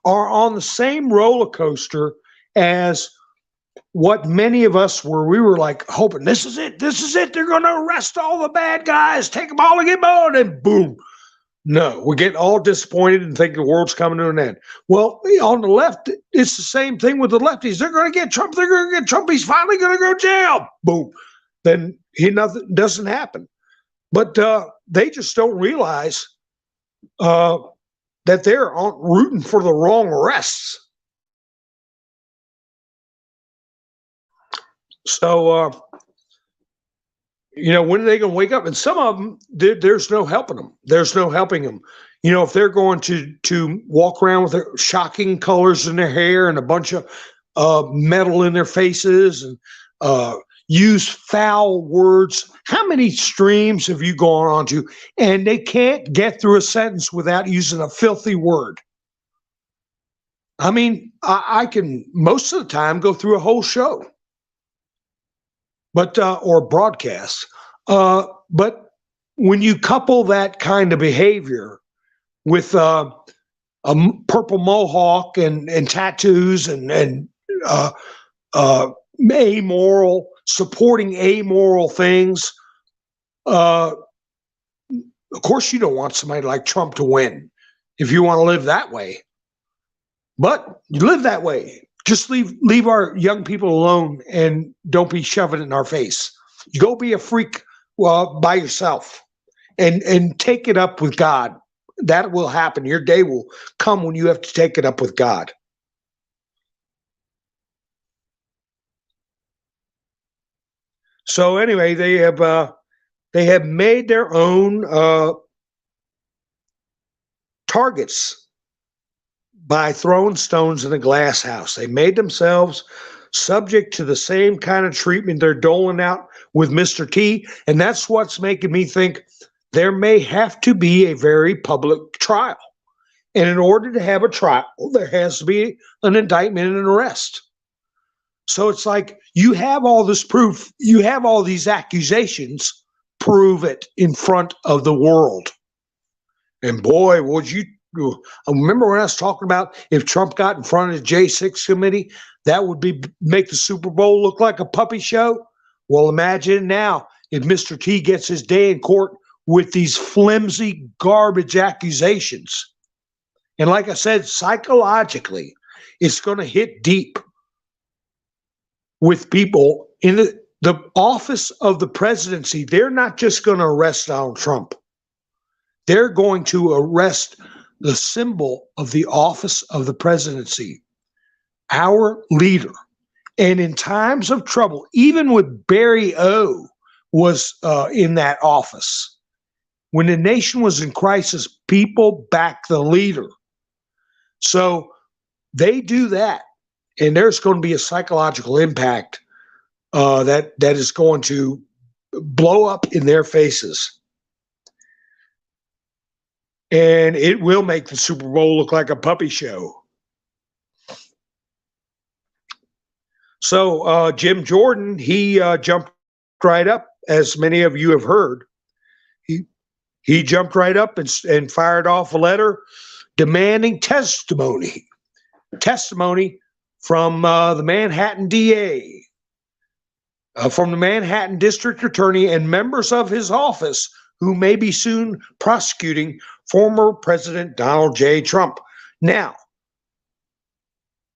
are on the same roller coaster as what many of us were. We were like hoping, this is it. This is it. They're going to arrest all the bad guys, take them all and get them on, and boom. No, we get all disappointed and think the world's coming to an end. Well, on the left, it's the same thing with the lefties. They're going to get Trump. They're going to get Trump. He's finally going to go to jail. Boom. Then nothing doesn't happen. But they just don't realize that they're rooting for the wrong arrests. So when are they going to wake up? And some of them, there's no helping them. There's no helping them. If they're going to walk around with their shocking colors in their hair and a bunch of metal in their faces and use foul words. How many streams have you gone on to? And they can't get through a sentence without using a filthy word. I mean, I can most of the time go through a whole show, but or broadcast. But when you couple that kind of behavior with a purple mohawk and tattoos and amoral, supporting amoral things, of course you don't want somebody like Trump to win if you want to live that way. But you live that way. Just leave our young people alone and don't be shoving it in our face. You go be a freak by yourself and take it up with God. That will happen. Your day will come when you have to take it up with God. So anyway, they have made their own targets by throwing stones in a glass house. They made themselves subject to the same kind of treatment they're doling out with Mr. T. And that's what's making me think there may have to be a very public trial. And in order to have a trial, there has to be an indictment and an arrest. So it's like you have all this proof, you have all these accusations, prove it in front of the world. And boy, would you remember when I was talking about if Trump got in front of the J6 committee, that would make the Super Bowl look like a puppy show? Well, imagine now if Mr. T gets his day in court with these flimsy garbage accusations. And like I said, psychologically, it's going to hit deep with people in the office of the presidency. They're not just going to arrest Donald Trump. They're going to arrest the symbol of the office of the presidency, our leader. And in times of trouble, even with Barry O was in that office, when the nation was in crisis, people back the leader. So they do that, and there's going to be a psychological impact that is going to blow up in their faces. And it will make the Super Bowl look like a puppy show. So Jim Jordan, he jumped right up, as many of you have heard. He jumped right up and fired off a letter demanding testimony from the Manhattan DA, from the Manhattan District Attorney, and members of his office who may be soon prosecuting former President Donald J. Trump. Now,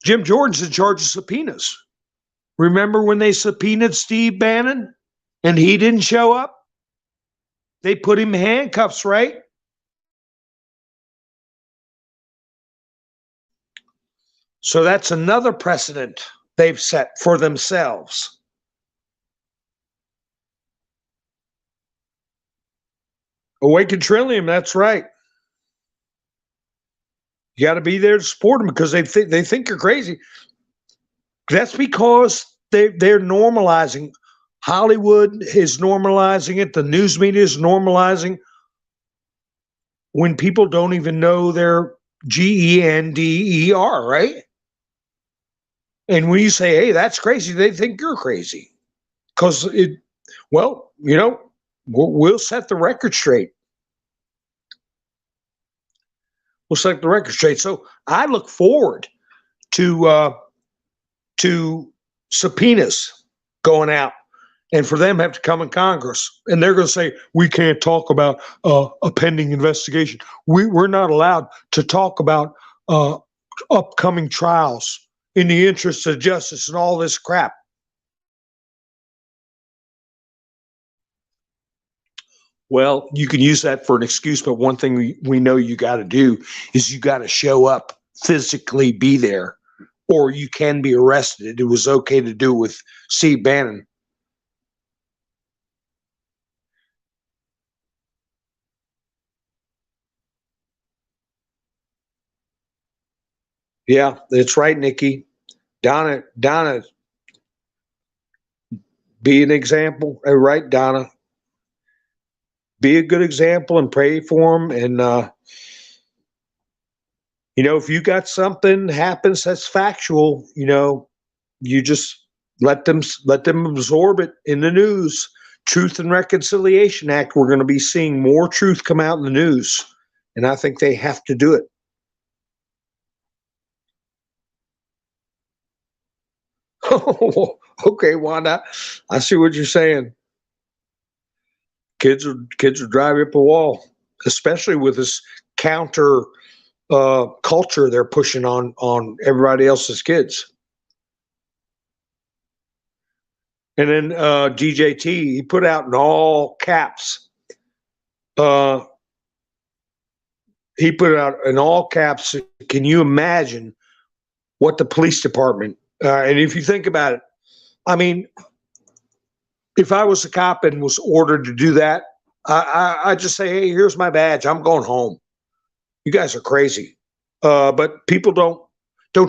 Jim Jordan's in charge of subpoenas. Remember when they subpoenaed Steve Bannon and he didn't show up? They put him in handcuffs, right? So that's another precedent they've set for themselves. Awaken Trillium, that's right. You got to be there to support them because they think you're crazy. That's because they're normalizing. Hollywood is normalizing it. The news media is normalizing when people don't even know their GENDER, right? And when you say, hey, that's crazy, they think you're crazy. Because we'll set the record straight. We'll set the record straight. So I look forward to subpoenas going out, and for them to have to come in Congress, and they're going to say we can't talk about a pending investigation. We're not allowed to talk about upcoming trials in the interest of justice and all this crap. Well, you can use that for an excuse, but one thing we know you got to do is you got to show up, physically be there, or you can be arrested. It was okay to do with Steve Bannon. Yeah, that's right, Nikki. Donna, be an example. Right, Donna. Be a good example and pray for them. And if you got something happens that's factual, you just let them absorb it in the news. Truth and Reconciliation Act. We're going to be seeing more truth come out in the news, and I think they have to do it. Okay, Wanda, I see what you're saying. Kids are driving up a wall, especially with this counter culture they're pushing on everybody else's kids. And then DJT, he put out in all caps. He put it out in all caps. Can you imagine what the police department? And if you think about it, I mean, if I was a cop and was ordered to do that, I just say, "Hey, here's my badge. I'm going home." You guys are crazy, but people don't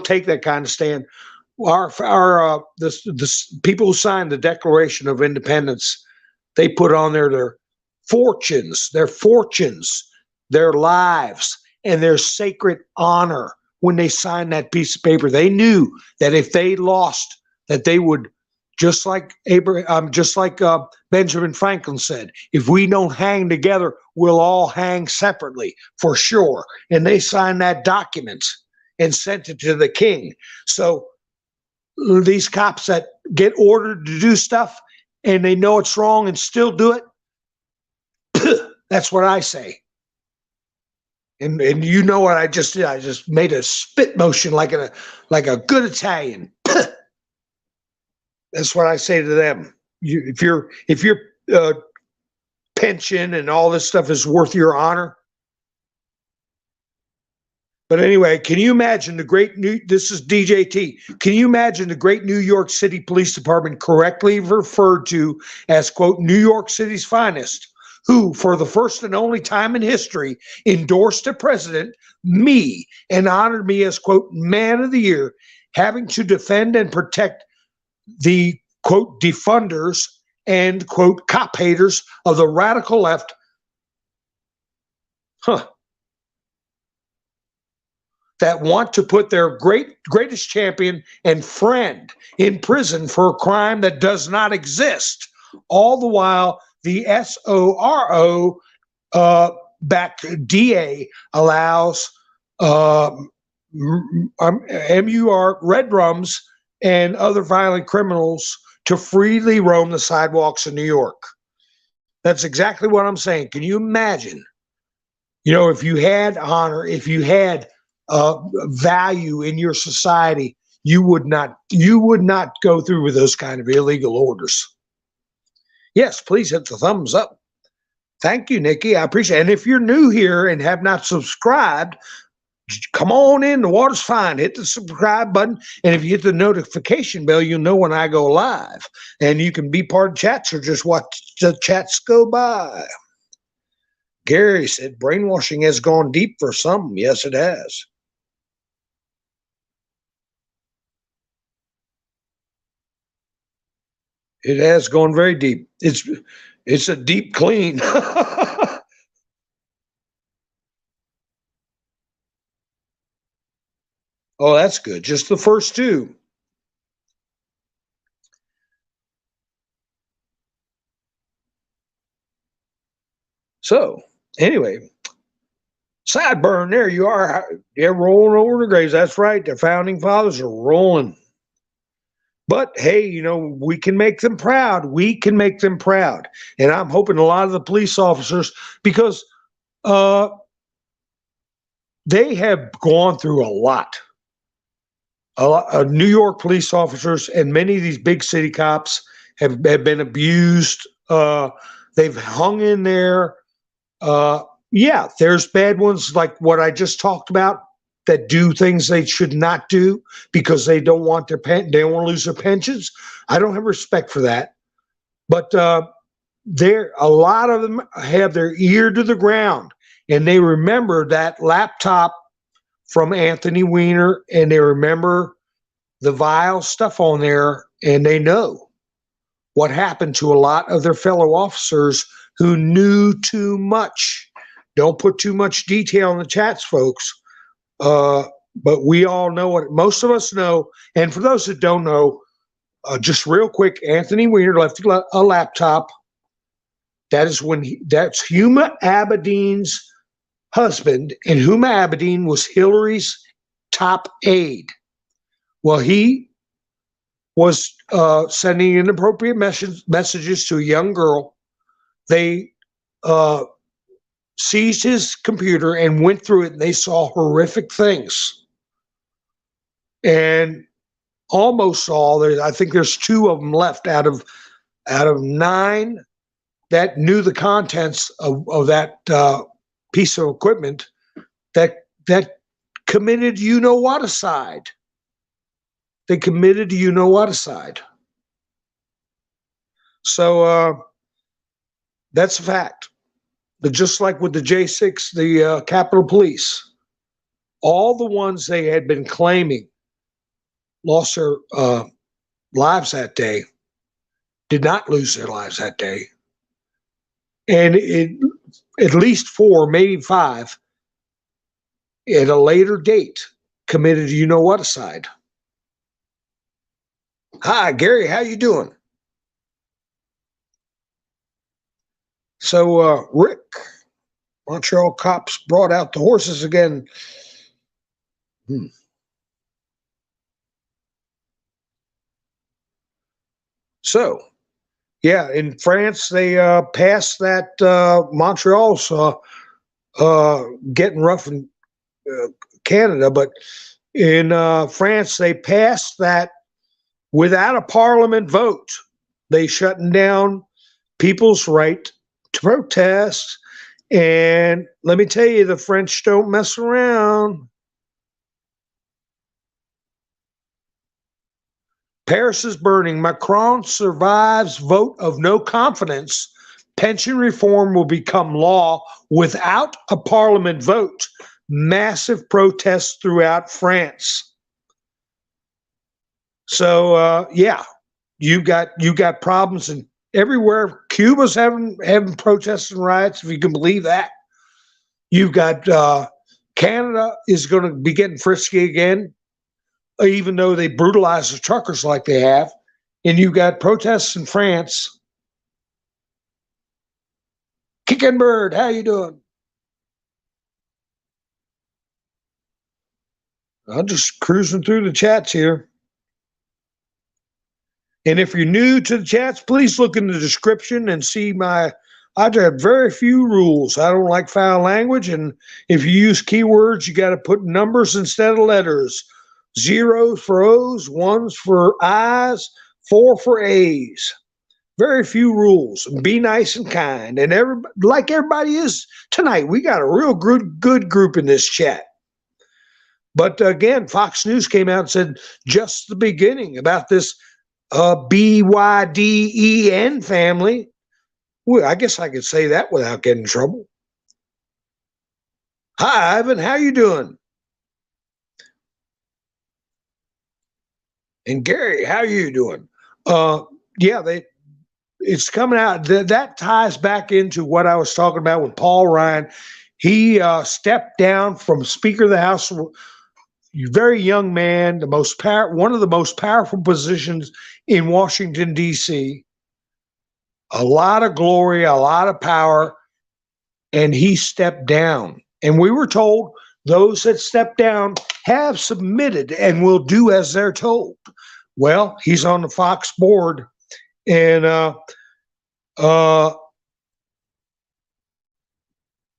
take that kind of stand. This people who signed the Declaration of Independence, they put on there their fortunes, their lives, and their sacred honor when they signed that piece of paper. They knew that if they lost, that they would, just like Benjamin Franklin said, if we don't hang together, we'll all hang separately for sure. And they signed that document and sent it to the king. So these cops that get ordered to do stuff and they know it's wrong and still do it, that's what I say. And you know what I just did? I just made a spit motion like a good Italian. That's what I say to them. If your pension and all this stuff is worth your honor. But anyway, can you imagine this is DJT. Can you imagine the great New York City Police Department, correctly referred to as, quote, New York City's finest, who, for the first and only time in history, endorsed a president, me, and honored me as, quote, Man of the Year, having to defend and protect the, quote, defunders and, quote, cop haters of the radical left. That want to put their greatest champion and friend in prison for a crime that does not exist. All the while, the SORO backed DA allows MUR red rums and other violent criminals to freely roam the sidewalks of New York. That's exactly what I'm saying. Can you imagine? If you had honor, if you had value in your society, you would not go through with those kind of illegal orders. Yes, please hit the thumbs up. Thank you, Nikki. I appreciate it. And if you're new here and have not subscribed, come on in. The water's fine. Hit the subscribe button. And if you hit the notification bell, you'll know when I go live. And you can be part of chats or just watch the chats go by. Gary said, brainwashing has gone deep for some. Yes, it has. It has gone very deep. It's a deep clean. Oh, that's good. Just the first two. So, anyway, sideburn, there you are. They're rolling over the graves. That's right. The founding fathers are rolling. But hey, we can make them proud. We can make them proud. And I'm hoping a lot of the police officers, because they have gone through a lot of New York police officers, and many of these big city cops have been abused. They've hung in there. Yeah, there's bad ones like what I just talked about that do things they should not do because they don't want they don't want to lose their pensions. I don't have respect for that. But a lot of them have their ear to the ground, and they remember that laptop from Anthony Weiner, and they remember the vile stuff on there, and they know what happened to a lot of their fellow officers who knew too much. Don't put too much detail in the chats, folks. But we all know what most of us know. And for those that don't know, just real quick, Anthony Weiner left a laptop. That's Huma Abedin's husband, and Huma Abedin was Hillary's top aide. Well, he was sending inappropriate messages to a young girl. They seized his computer and went through it, and they saw horrific things. And almost all, I think there's 2 of them left out of 9 that knew the contents of that piece of equipment that committed you-know-what-acide. They committed you-know-what-acide. So that's a fact. But just like with the J6, the Capitol Police, all the ones they had been claiming lost their lives that day did not lose their lives that day. And at least 4, maybe 5, at a later date, committed you-know-what-acide. Hi, Gary, how you doing? So, Rick, Montreal cops brought out the horses again. So, yeah, in France, they passed that Montreal's getting rough in Canada, but in France, they passed that without a parliament vote. They shutting down people's right to protest. And let me tell you, the French don't mess around. Paris is burning. Macron survives vote of no confidence. Pension reform will become law without a parliament vote. Massive protests throughout France. So yeah, you got problems in everywhere. Cuba's having protests and riots, if you can believe that. You've got Canada is going to be getting frisky again, even though they brutalize the truckers like they have. And you got protests in France. Kicking Bird, how you doing? I'm just cruising through the chats here. And if you're new to the chats, please look in the description and see I have very few rules. I don't like foul language. And if you use keywords, you got to put numbers instead of letters. 0s for O's, 1s for I's, 4 for A's. Very few rules. Be nice and kind. And like everybody is tonight, we got a real good group in this chat. But again, Fox News came out and said just the beginning about this BYDEN family. Well, I guess I could say that without getting in trouble. Hi, Ivan. How you doing? And Gary, how you doing? Yeah, it's coming out. That ties back into what I was talking about with Paul Ryan. He stepped down from Speaker of the House. Very young man, one of the most powerful positions in Washington, D.C. A lot of glory, a lot of power, and he stepped down. And we were told those that step down have submitted and will do as they're told. Well, he's on the Fox board, and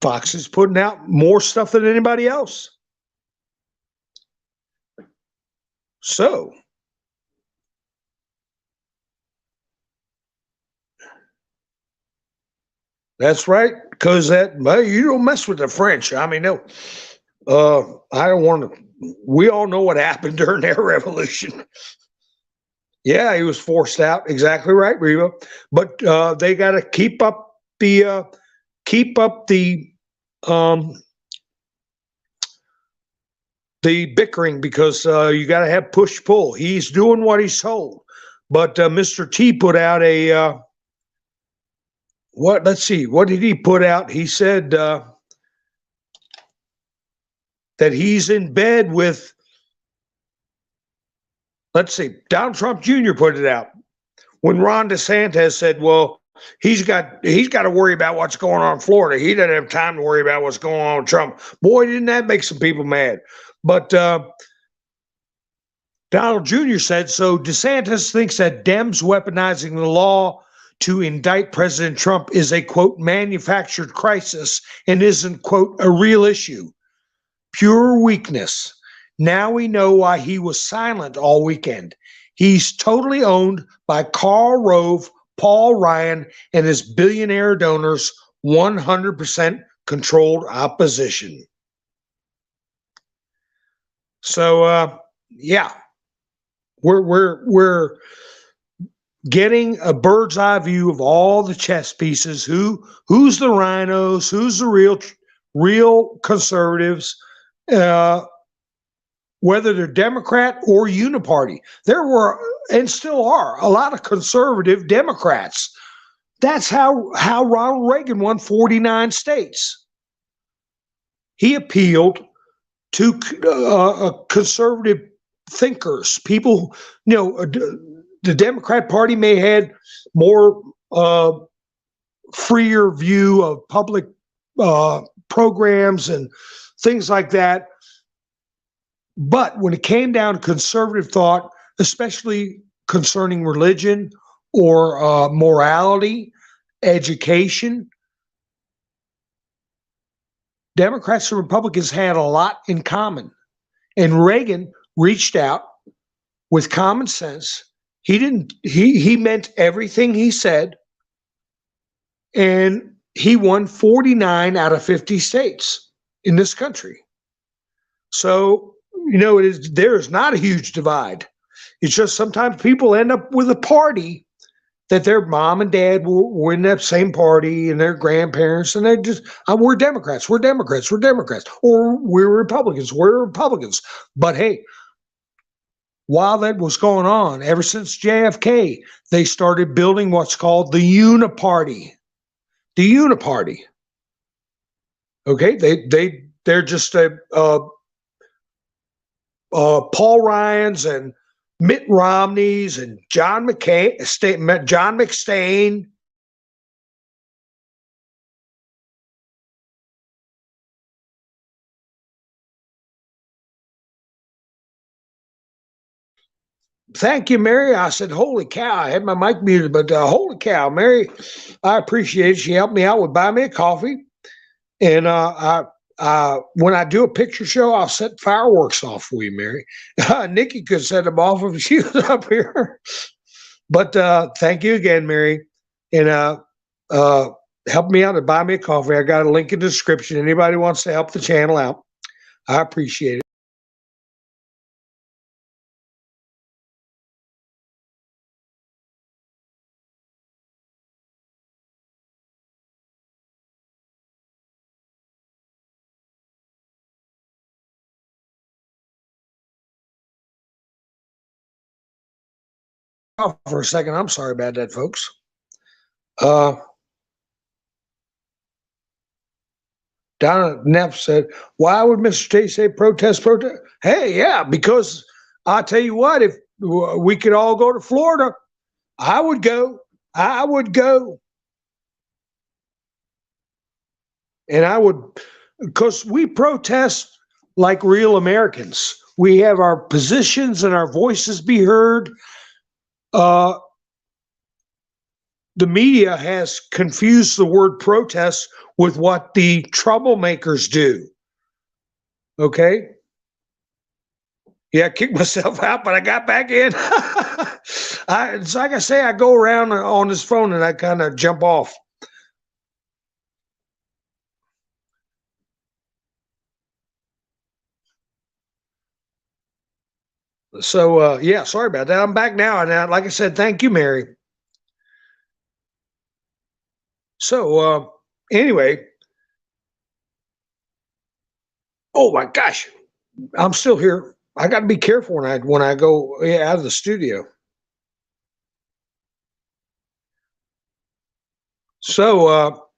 Fox is putting out more stuff than anybody else. So, that's right, because you don't mess with the French. I mean, no, I don't want to. We all know what happened during their revolution. Yeah, he was forced out. Exactly right, Reba. But they got to keep up the the bickering because you got to have push pull. He's doing what he's told, but Mr. T put out a what? Let's see, what did he put out? He said that he's in bed with. Let's see, Donald Trump Jr. put it out when Ron DeSantis said, "Well, he's got to worry about what's going on in Florida. He doesn't have time to worry about what's going on with Trump." Boy, didn't that make some people mad? But Donald Jr. said, so DeSantis thinks that Dems weaponizing the law to indict President Trump is a, quote, manufactured crisis and isn't, quote, a real issue. Pure weakness. Now we know why he was silent all weekend. He's totally owned by Karl Rove, Paul Ryan, and his billionaire donors, 100% controlled opposition. So, yeah. We're getting a bird's eye view of all the chess pieces. Who's the rhinos? Who's the real conservatives? Whether they're Democrat or Uniparty, there were and still are a lot of conservative Democrats. That's how Ronald Reagan won 49 states. He appealed to conservative thinkers, people, the Democrat Party may have had more freer view of public programs and things like that. But when it came down to conservative thought, especially concerning religion or morality, education, Democrats and Republicans had a lot in common. And Reagan reached out with common sense. He meant everything he said, and he won 49 out of 50 states in this country. So, there is not a huge divide. It's just sometimes people end up with a party that their mom and dad were in that same party, and their grandparents, and they just, we're Democrats, or we're Republicans. But hey, while that was going on, ever since JFK, they started building what's called the Uniparty. The Uniparty. Okay, they're just Paul Ryan's and Mitt Romney's and John McStain. Thank you, Mary. I said, holy cow. I had my mic muted, but holy cow, Mary, I appreciate it. She helped me out with buy me a coffee. And when I do a picture show, I'll set fireworks off for you, Mary. Nikki could set them off if she was up here. But thank you again, Mary. And help me out and buy me a coffee. I got a link in the description. Anybody wants to help the channel out, I appreciate it. For a second, I'm sorry about that, folks. Donna Neff said, why would Mr. T say protest? Hey, yeah, because I'll tell you what, if we could all go to Florida, I would go. And I would, because we protest like real Americans. We have our positions and our voices be heard. The media has confused the word protest with what the troublemakers do. Okay? Yeah, I kicked myself out, but I got back in. It's like I say, I go around on this phone and I kind of jump off. So, yeah, sorry about that. I'm back now. And like I said, thank you, Mary. So, anyway. Oh, my gosh. I'm still here. I got to be careful when I go out of the studio. So,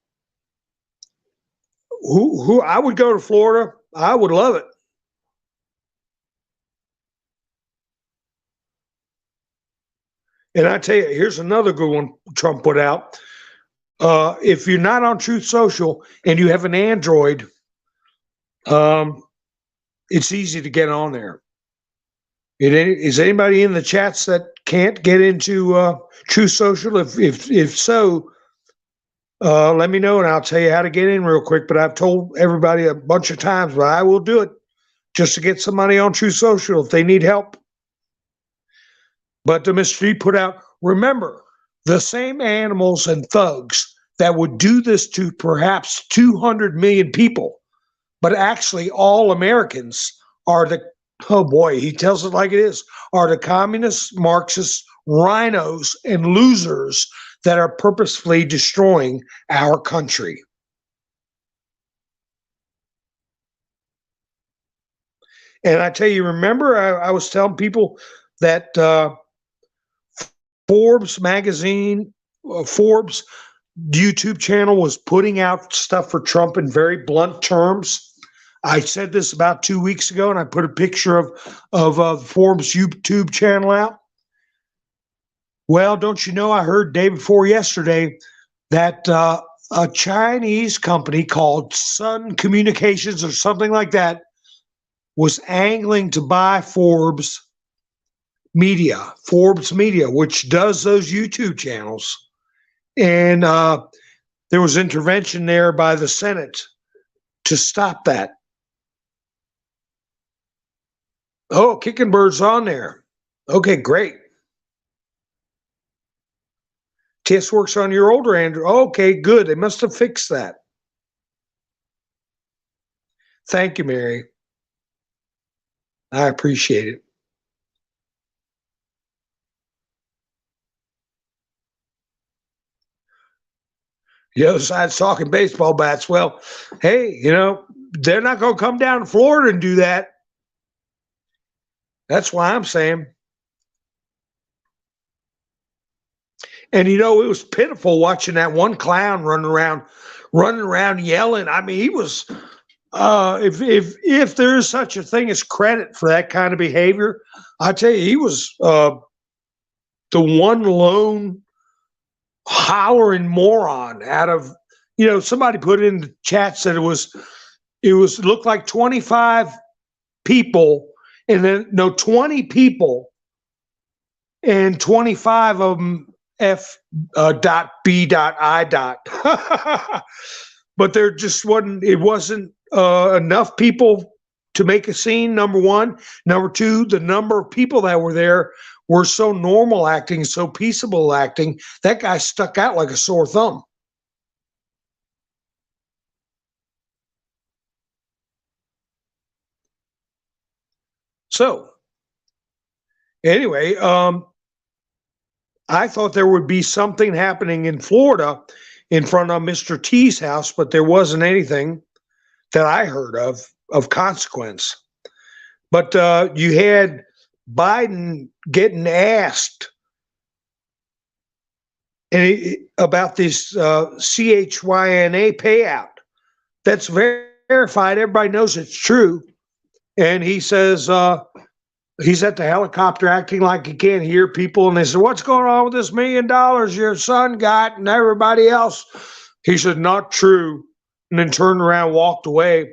who I would go to Florida. I would love it. And I tell you, here's another good one Trump put out. If you're not on Truth Social and you have an Android, um, it's easy to get on there. Is anybody in the chats that can't get into Truth Social? If so, let me know and I'll tell you how to get in real quick. But I've told everybody a bunch of times, but I will do it just to get some money on Truth Social if they need help. But the mystery put out, remember, the same animals and thugs that would do this to perhaps 200 million people, but actually all Americans are the, oh boy, he tells it like it is, are the communists, Marxists, rhinos, and losers that are purposefully destroying our country. And I tell you, remember, I was telling people that Forbes magazine, Forbes YouTube channel was putting out stuff for Trump in very blunt terms. I said this about 2 weeks ago, and I put a picture of Forbes YouTube channel out. Well, don't you know? I heard day before yesterday that a Chinese company called Sun Communications or something like that was angling to buy Forbes Media, which does those YouTube channels. And there was intervention there by the Senate to stop that. Oh, Kicking Bird's on there. Okay, great. TS works on your older Android. Okay, good. They must have fixed that. Thank you, Mary. I appreciate it. The other side's talking baseball bats. Well, hey, they're not going to come down to Florida and do that. That's why I'm saying. And it was pitiful watching that one clown running around yelling. I mean, he was. If there is such a thing as credit for that kind of behavior, I tell you, he was the one lone hollering moron out of. Somebody put in the chats that it looked like 25 people, and then 20 people, and 25 of them F dot B dot I dot. But there just wasn't. It wasn't enough people to make a scene. Number one. Number two, the number of people that were there were so normal acting, so peaceable acting. That guy stuck out like a sore thumb. So anyway, I thought there would be something happening in Florida in front of Mr. T's house, but there wasn't anything that I heard of consequence. But you had Biden getting asked about this CHYNA payout. That's verified. Everybody knows it's true. And he says he's at the helicopter acting like he can't hear people. And they said, what's going on with this $1 million your son got and everybody else? He said, not true. And then turned around, walked away.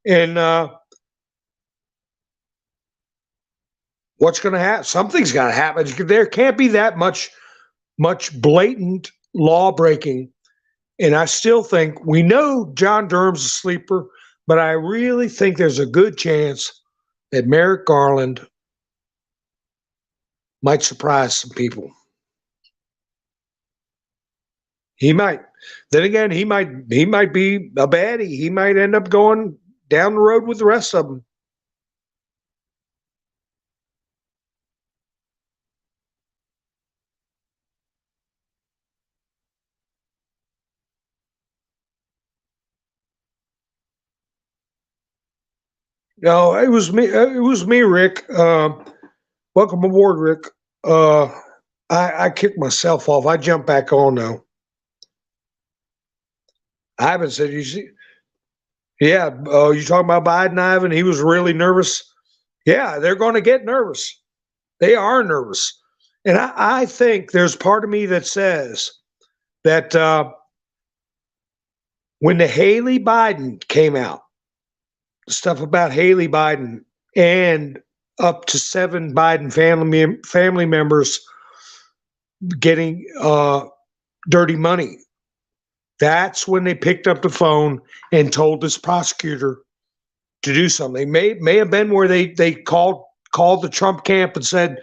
And what's going to happen? Something's got to happen. There can't be that much blatant law breaking. And I still think we know John Durham's a sleeper, but I really think there's a good chance that Merrick Garland might surprise some people. He might. Then again, he might be a baddie. He might end up going down the road with the rest of them. No, it was me. It was me, Rick. Welcome aboard, Rick. Uh, I kicked myself off. I jumped back on though. Ivan said, "You see, yeah, you talking about Biden, Ivan? He was really nervous. Yeah, they're going to get nervous. They are nervous, and I think there's part of me that says that when the Haley Biden came out, stuff about Haley Biden and up to 7 Biden family members getting dirty money. That's when they picked up the phone and told this prosecutor to do something. May have been where they called the Trump camp and said,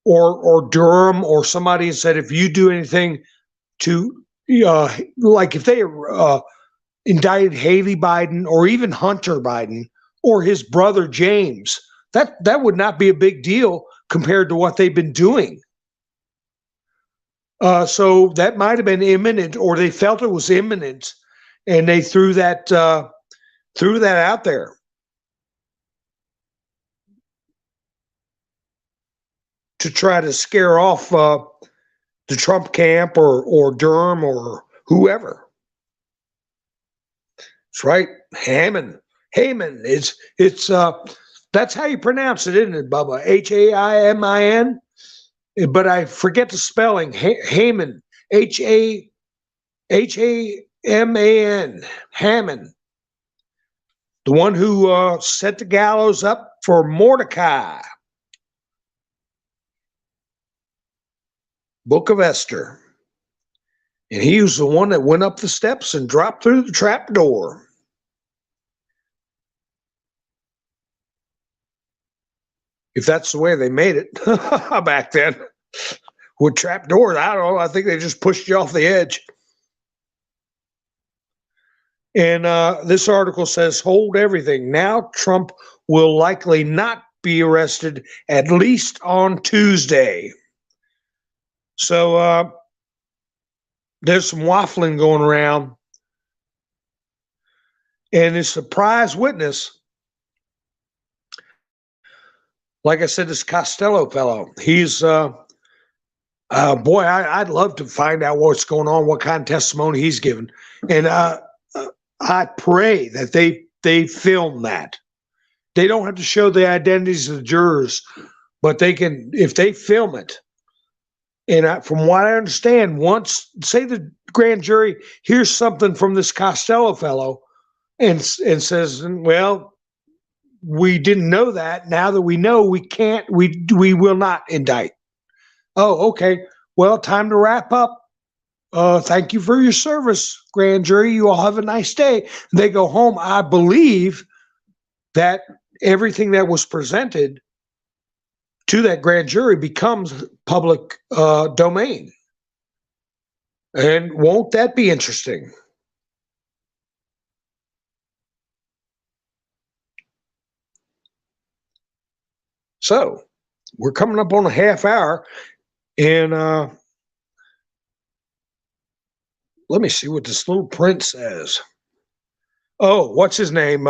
or Durham or somebody and said, if you do anything to like if they indicted Haley Biden or even Hunter Biden or his brother James, that would not be a big deal compared to what they've been doing. So that might have been imminent, or they felt it was imminent, and they threw that out there to try to scare off the Trump camp or Durham or whoever. That's right, Hammond. Haman. It's that's how you pronounce it, isn't it, Bubba? Haimin. But I forget the spelling. Haman. Haman. Hammond. The one who set the gallows up for Mordecai. Book of Esther. And he was the one that went up the steps and dropped through the trap door. If that's the way they made it back then. With trap doors, I don't know. I think they just pushed you off the edge. And this article says, hold everything. Now Trump will likely not be arrested, at least on Tuesday. So there's some waffling going around. And the surprise witness, like I said, this Costello fellow, he's, boy, I'd love to find out what's going on, what kind of testimony he's given. And I pray that they film that. They don't have to show the identities of the jurors, but they can, if they film it. And from what I understand, once, say the grand jury hears something from this Costello fellow and says, well, we didn't know that. Now that we know, we can't, we will not indict. Oh, okay. Well, time to wrap up. Thank you for your service, grand jury. You all have a nice day. They go home. I believe that everything that was presented to that grand jury becomes public domain. And won't that be interesting? So we're coming up on a half hour, and let me see what this little print says. Oh, what's his name?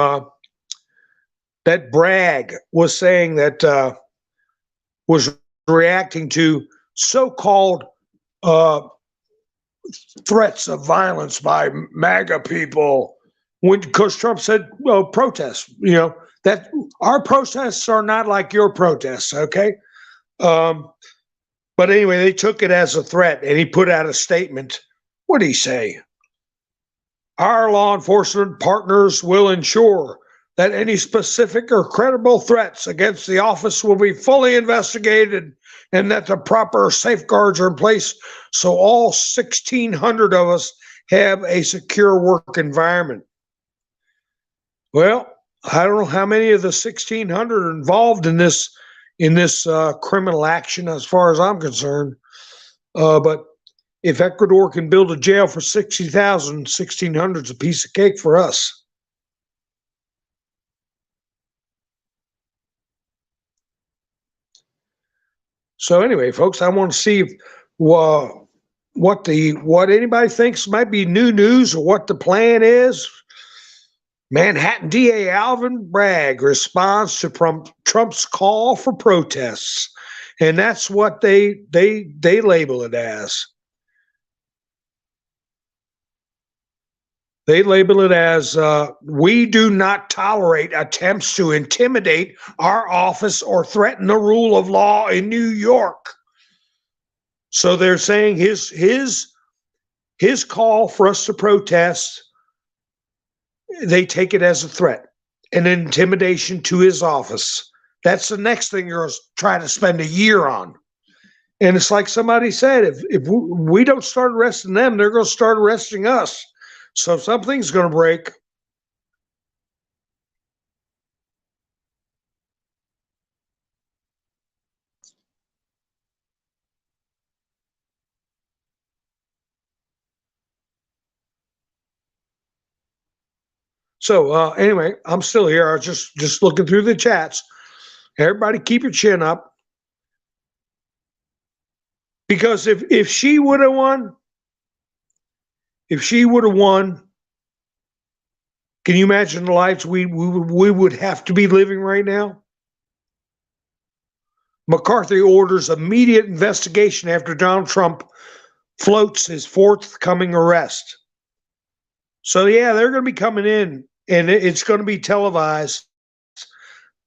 That Bragg was saying that was reacting to so-called threats of violence by MAGA people, because Trump said, well, protests, that our protests are not like your protests, okay? But anyway, they took it as a threat, and he put out a statement. What did he say? Our law enforcement partners will ensure that any specific or credible threats against the office will be fully investigated and that the proper safeguards are in place so all 1,600 of us have a secure work environment. Well, I don't know how many of the 1,600 are involved in this criminal action as far as I'm concerned. But if Ecuador can build a jail for 60,000, 1,600 is a piece of cake for us. So anyway, folks, I want to see what anybody thinks might be new news or what the plan is. Manhattan DA Alvin Bragg responds to Trump's call for protests, and that's what they label it as. They label it as we do not tolerate attempts to intimidate our office or threaten the rule of law in New York. So they're saying his call for us to protest, they take it as a threat, an intimidation to his office. That's the next thing you're trying to spend a year on. And it's like somebody said, if we don't start arresting them, they're going to start arresting us. So something's going to break. So anyway, I'm still here. I was just looking through the chats. Everybody keep your chin up. Because if she would have won, can you imagine the lives we would have to be living right now? McCarthy orders immediate investigation after Donald Trump floats his forthcoming arrest. So yeah, they're going to be coming in, and it's going to be televised.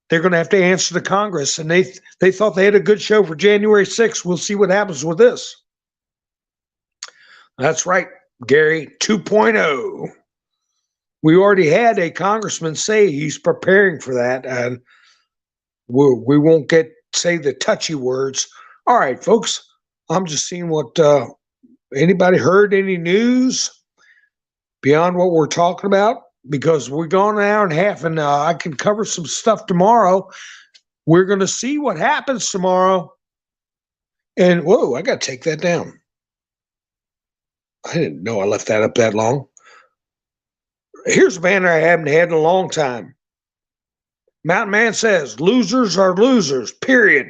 They're going to have to answer to Congress, and they thought they had a good show for January 6th. We'll see what happens with this. That's right, Gary 2.0. We already had a congressman say he's preparing for that, and we won't say the touchy words. All right, folks, I'm just seeing what anybody heard any news beyond what we're talking about, because we're going an hour and a half, and I can cover some stuff tomorrow. We're going to see what happens tomorrow. And whoa, I got to take that down. I didn't know I left that up that long. Here's a banner I haven't had in a long time. Mountain Man says, losers are losers, period.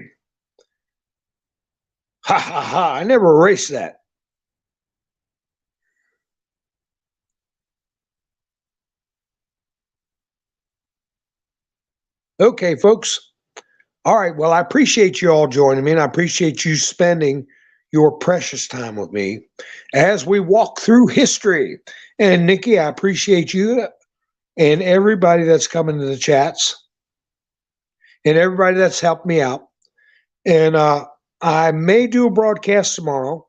Ha, ha, ha. I never erased that. Okay, folks. All right. Well, I appreciate you all joining me, and I appreciate you spending your precious time with me as we walk through history. And Nikki, I appreciate you and everybody that's coming to the chats and everybody that's helped me out. And I may do a broadcast tomorrow.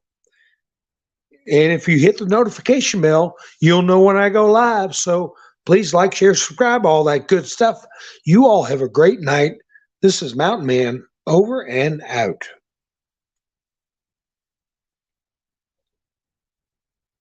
And if you hit the notification bell, you'll know when I go live. So please like, share, subscribe, all that good stuff. You all have a great night. This is Mountain Man, over and out.